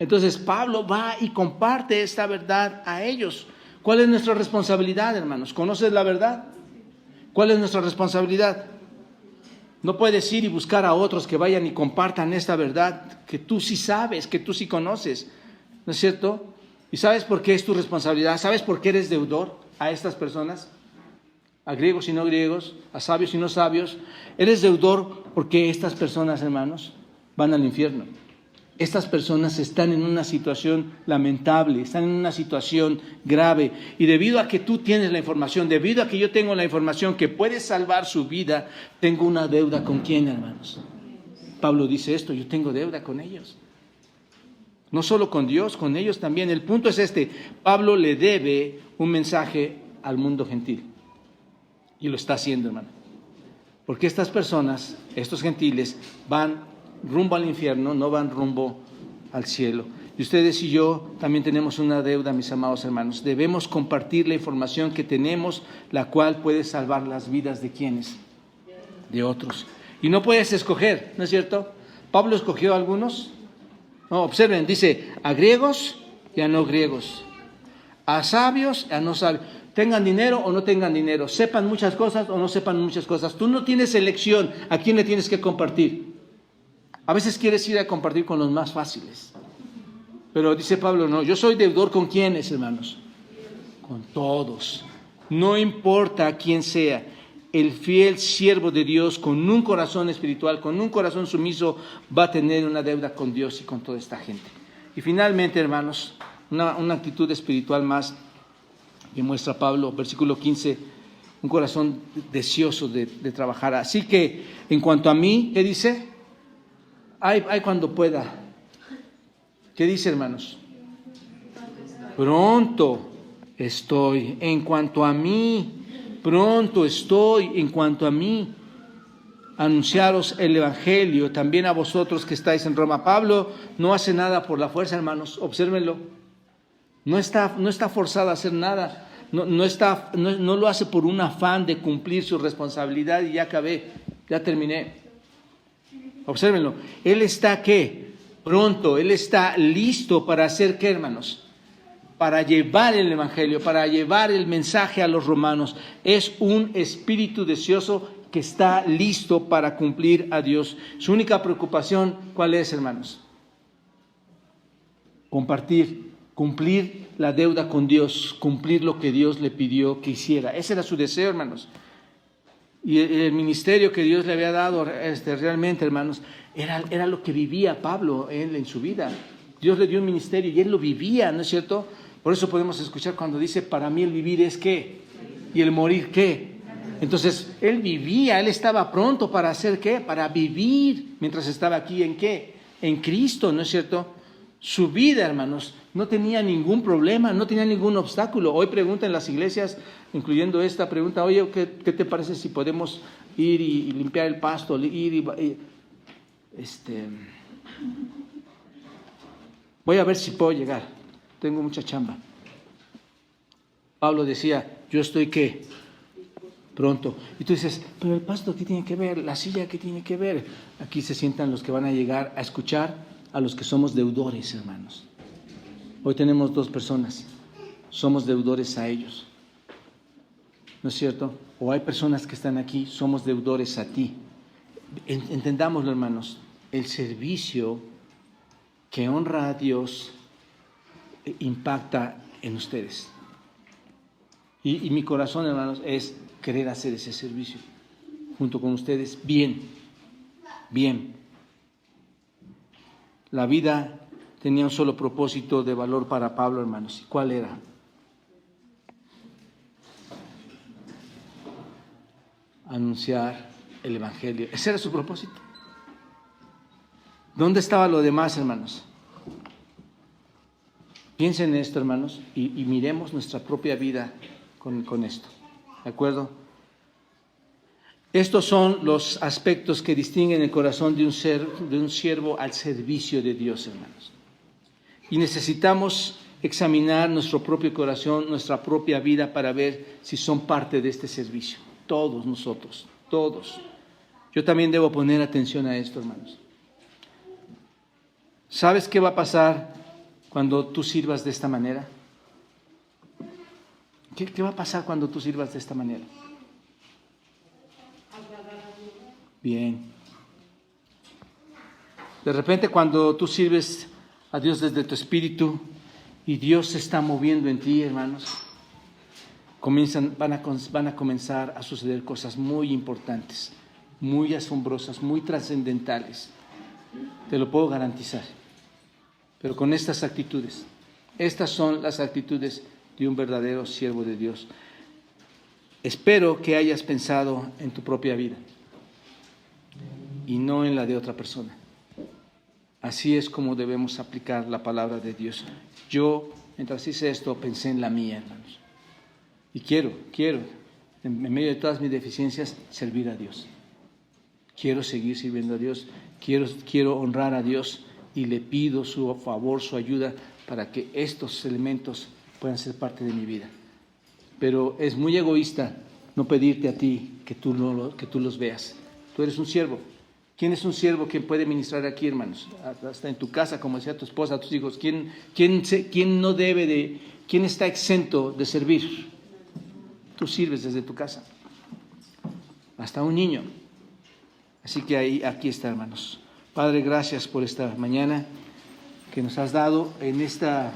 Entonces Pablo va y comparte esta verdad a ellos. ¿Cuál es nuestra responsabilidad, hermanos? ¿Conoces la verdad? ¿Cuál es nuestra responsabilidad? No puedes ir y buscar a otros que vayan y compartan esta verdad que tú sí sabes, que tú sí conoces, ¿no es cierto? ¿Y sabes por qué es tu responsabilidad? ¿Sabes por qué eres deudor a estas personas? A griegos y no griegos, a sabios y no sabios. Eres deudor porque estas personas, hermanos, van al infierno. Estas personas están en una situación lamentable, están en una situación grave. Y debido a que tú tienes la información, debido a que yo tengo la información que puede salvar su vida, tengo una deuda con quién, hermanos. Pablo dice esto, yo tengo deuda con ellos. No solo con Dios, con ellos también. El punto es este, Pablo le debe un mensaje al mundo gentil. Y lo está haciendo, hermano. Porque estas personas, estos gentiles, van rumbo al infierno, no van rumbo al cielo. Y ustedes y yo también tenemos una deuda, mis amados hermanos. Debemos compartir la información que tenemos, la cual puede salvar las vidas de quienes, de otros. Y no puedes escoger, ¿no es cierto? Pablo escogió a algunos. No, observen, dice a griegos y a no griegos, a sabios y a no sabios. Tengan dinero o no tengan dinero, sepan muchas cosas o no sepan muchas cosas. Tú no tienes elección a quién le tienes que compartir. A veces quieres ir a compartir con los más fáciles. Pero dice Pablo, no, yo soy deudor con quiénes, hermanos. Con todos. No importa quién sea. El fiel siervo de Dios con un corazón espiritual, con un corazón sumiso, va a tener una deuda con Dios y con toda esta gente. Y finalmente, hermanos, una actitud espiritual más que muestra Pablo, versículo 15, un corazón deseoso de trabajar. Así que, en cuanto a mí, ¿qué dice? Ay, cuando pueda. ¿Qué dice, hermanos? Pronto estoy. En cuanto a mí, pronto estoy. En cuanto a mí, anunciaros el evangelio, también a vosotros que estáis en Roma. Pablo no hace nada por la fuerza, hermanos. Obsérvenlo. No está forzado a hacer nada. No lo hace por un afán de cumplir su responsabilidad y ya acabé, ya terminé. Obsérvenlo, él está ¿qué? Pronto, él está listo para hacer ¿qué, hermanos? Para llevar el evangelio, para llevar el mensaje a los romanos. Es un espíritu deseoso que está listo para cumplir a Dios. Su única preocupación, ¿cuál es, hermanos? Compartir, cumplir la deuda con Dios, cumplir lo que Dios le pidió que hiciera. Ese era su deseo, hermanos. Y el ministerio que Dios le había dado realmente, hermanos, era lo que vivía Pablo él en su vida. Dios le dio un ministerio y él lo vivía, ¿no es cierto? Por eso podemos escuchar cuando dice, para mí el vivir es ¿qué? Y el morir ¿qué? Entonces, él vivía, él estaba pronto para hacer ¿qué? Para vivir mientras estaba aquí ¿en qué? En Cristo, ¿no es cierto? Su vida, hermanos, no tenía ningún problema, no tenía ningún obstáculo. Hoy preguntan en las iglesias, incluyendo esta pregunta, oye, ¿qué te parece si podemos ir y limpiar el pasto? Voy a ver si puedo llegar, tengo mucha chamba. Pablo decía, yo estoy ¿qué? Pronto. Y tú dices, pero el pasto, ¿qué tiene que ver? La silla, ¿qué tiene que ver? Aquí se sientan los que van a llegar a escuchar a los que somos deudores, hermanos. Hoy tenemos 2 personas, somos deudores a ellos, ¿no es cierto? O hay personas que están aquí, somos deudores a ti. Entendámoslo, hermanos, el servicio que honra a Dios impacta en ustedes. Y mi corazón, hermanos, es querer hacer ese servicio junto con ustedes bien. La vida tenía un solo propósito de valor para Pablo, hermanos. ¿Y cuál era? Anunciar el evangelio. Ese era su propósito. ¿Dónde estaba lo demás, hermanos? Piensen en esto, hermanos, y miremos nuestra propia vida con esto. ¿De acuerdo? Estos son los aspectos que distinguen el corazón de un siervo al servicio de Dios, hermanos. Y necesitamos examinar nuestro propio corazón, nuestra propia vida para ver si son parte de este servicio. Todos nosotros, todos. Yo también debo poner atención a esto, hermanos. ¿Sabes qué va a pasar cuando tú sirvas de esta manera? ¿Qué va a pasar cuando tú sirvas de esta manera? Bien. De repente cuando tú sirves a Dios desde tu espíritu y Dios se está moviendo en ti, hermanos, van a comenzar a suceder cosas muy importantes, muy asombrosas, muy trascendentales. Te lo puedo garantizar. Pero con estas actitudes, estas son las actitudes de un verdadero siervo de Dios. Espero que hayas pensado en tu propia vida y no en la de otra persona. Así es como debemos aplicar la palabra de Dios. Yo, mientras hice esto, pensé en la mía, hermanos. Y quiero, en medio de todas mis deficiencias, servir a Dios. Quiero seguir sirviendo a Dios, quiero honrar a Dios y le pido su favor, su ayuda para que estos elementos puedan ser parte de mi vida. Pero es muy egoísta no pedirte a ti que tú los veas. Tú eres un siervo. ¿Quién es un siervo que puede ministrar aquí, hermanos? Hasta en tu casa, como decía tu esposa, tus hijos. ¿Quién está exento de servir? Tú sirves desde tu casa. Hasta un niño. Así que aquí está, hermanos. Padre, gracias por esta mañana que nos has dado en esta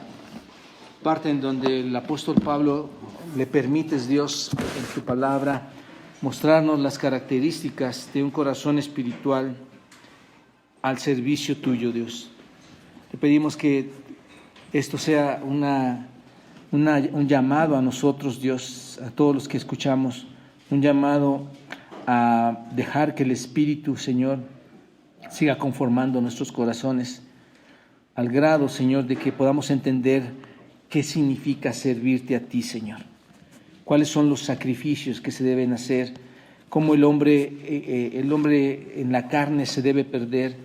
parte en donde el apóstol Pablo le permites, Dios, en tu palabra, mostrarnos las características de un corazón espiritual al servicio tuyo, Dios. Te pedimos que esto sea un llamado a nosotros, Dios, a todos los que escuchamos, un llamado a dejar que el Espíritu, Señor, siga conformando nuestros corazones, al grado, Señor, de que podamos entender qué significa servirte a ti, Señor. Cuáles son los sacrificios que se deben hacer, cómo el hombre en la carne se debe perder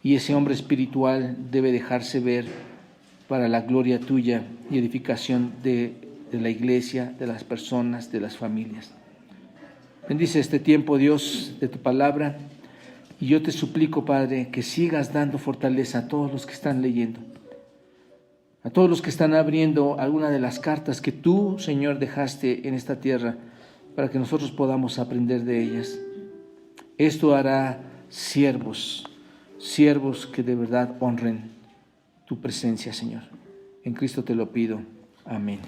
y ese hombre espiritual debe dejarse ver para la gloria tuya y edificación de la iglesia, de las personas, de las familias. Bendice este tiempo, Dios, de tu palabra, y yo te suplico, Padre, que sigas dando fortaleza a todos los que están leyendo, a todos los que están abriendo alguna de las cartas que tú, Señor, dejaste en esta tierra para que nosotros podamos aprender de ellas. Esto hará siervos que de verdad honren tu presencia, Señor. En Cristo te lo pido. Amén.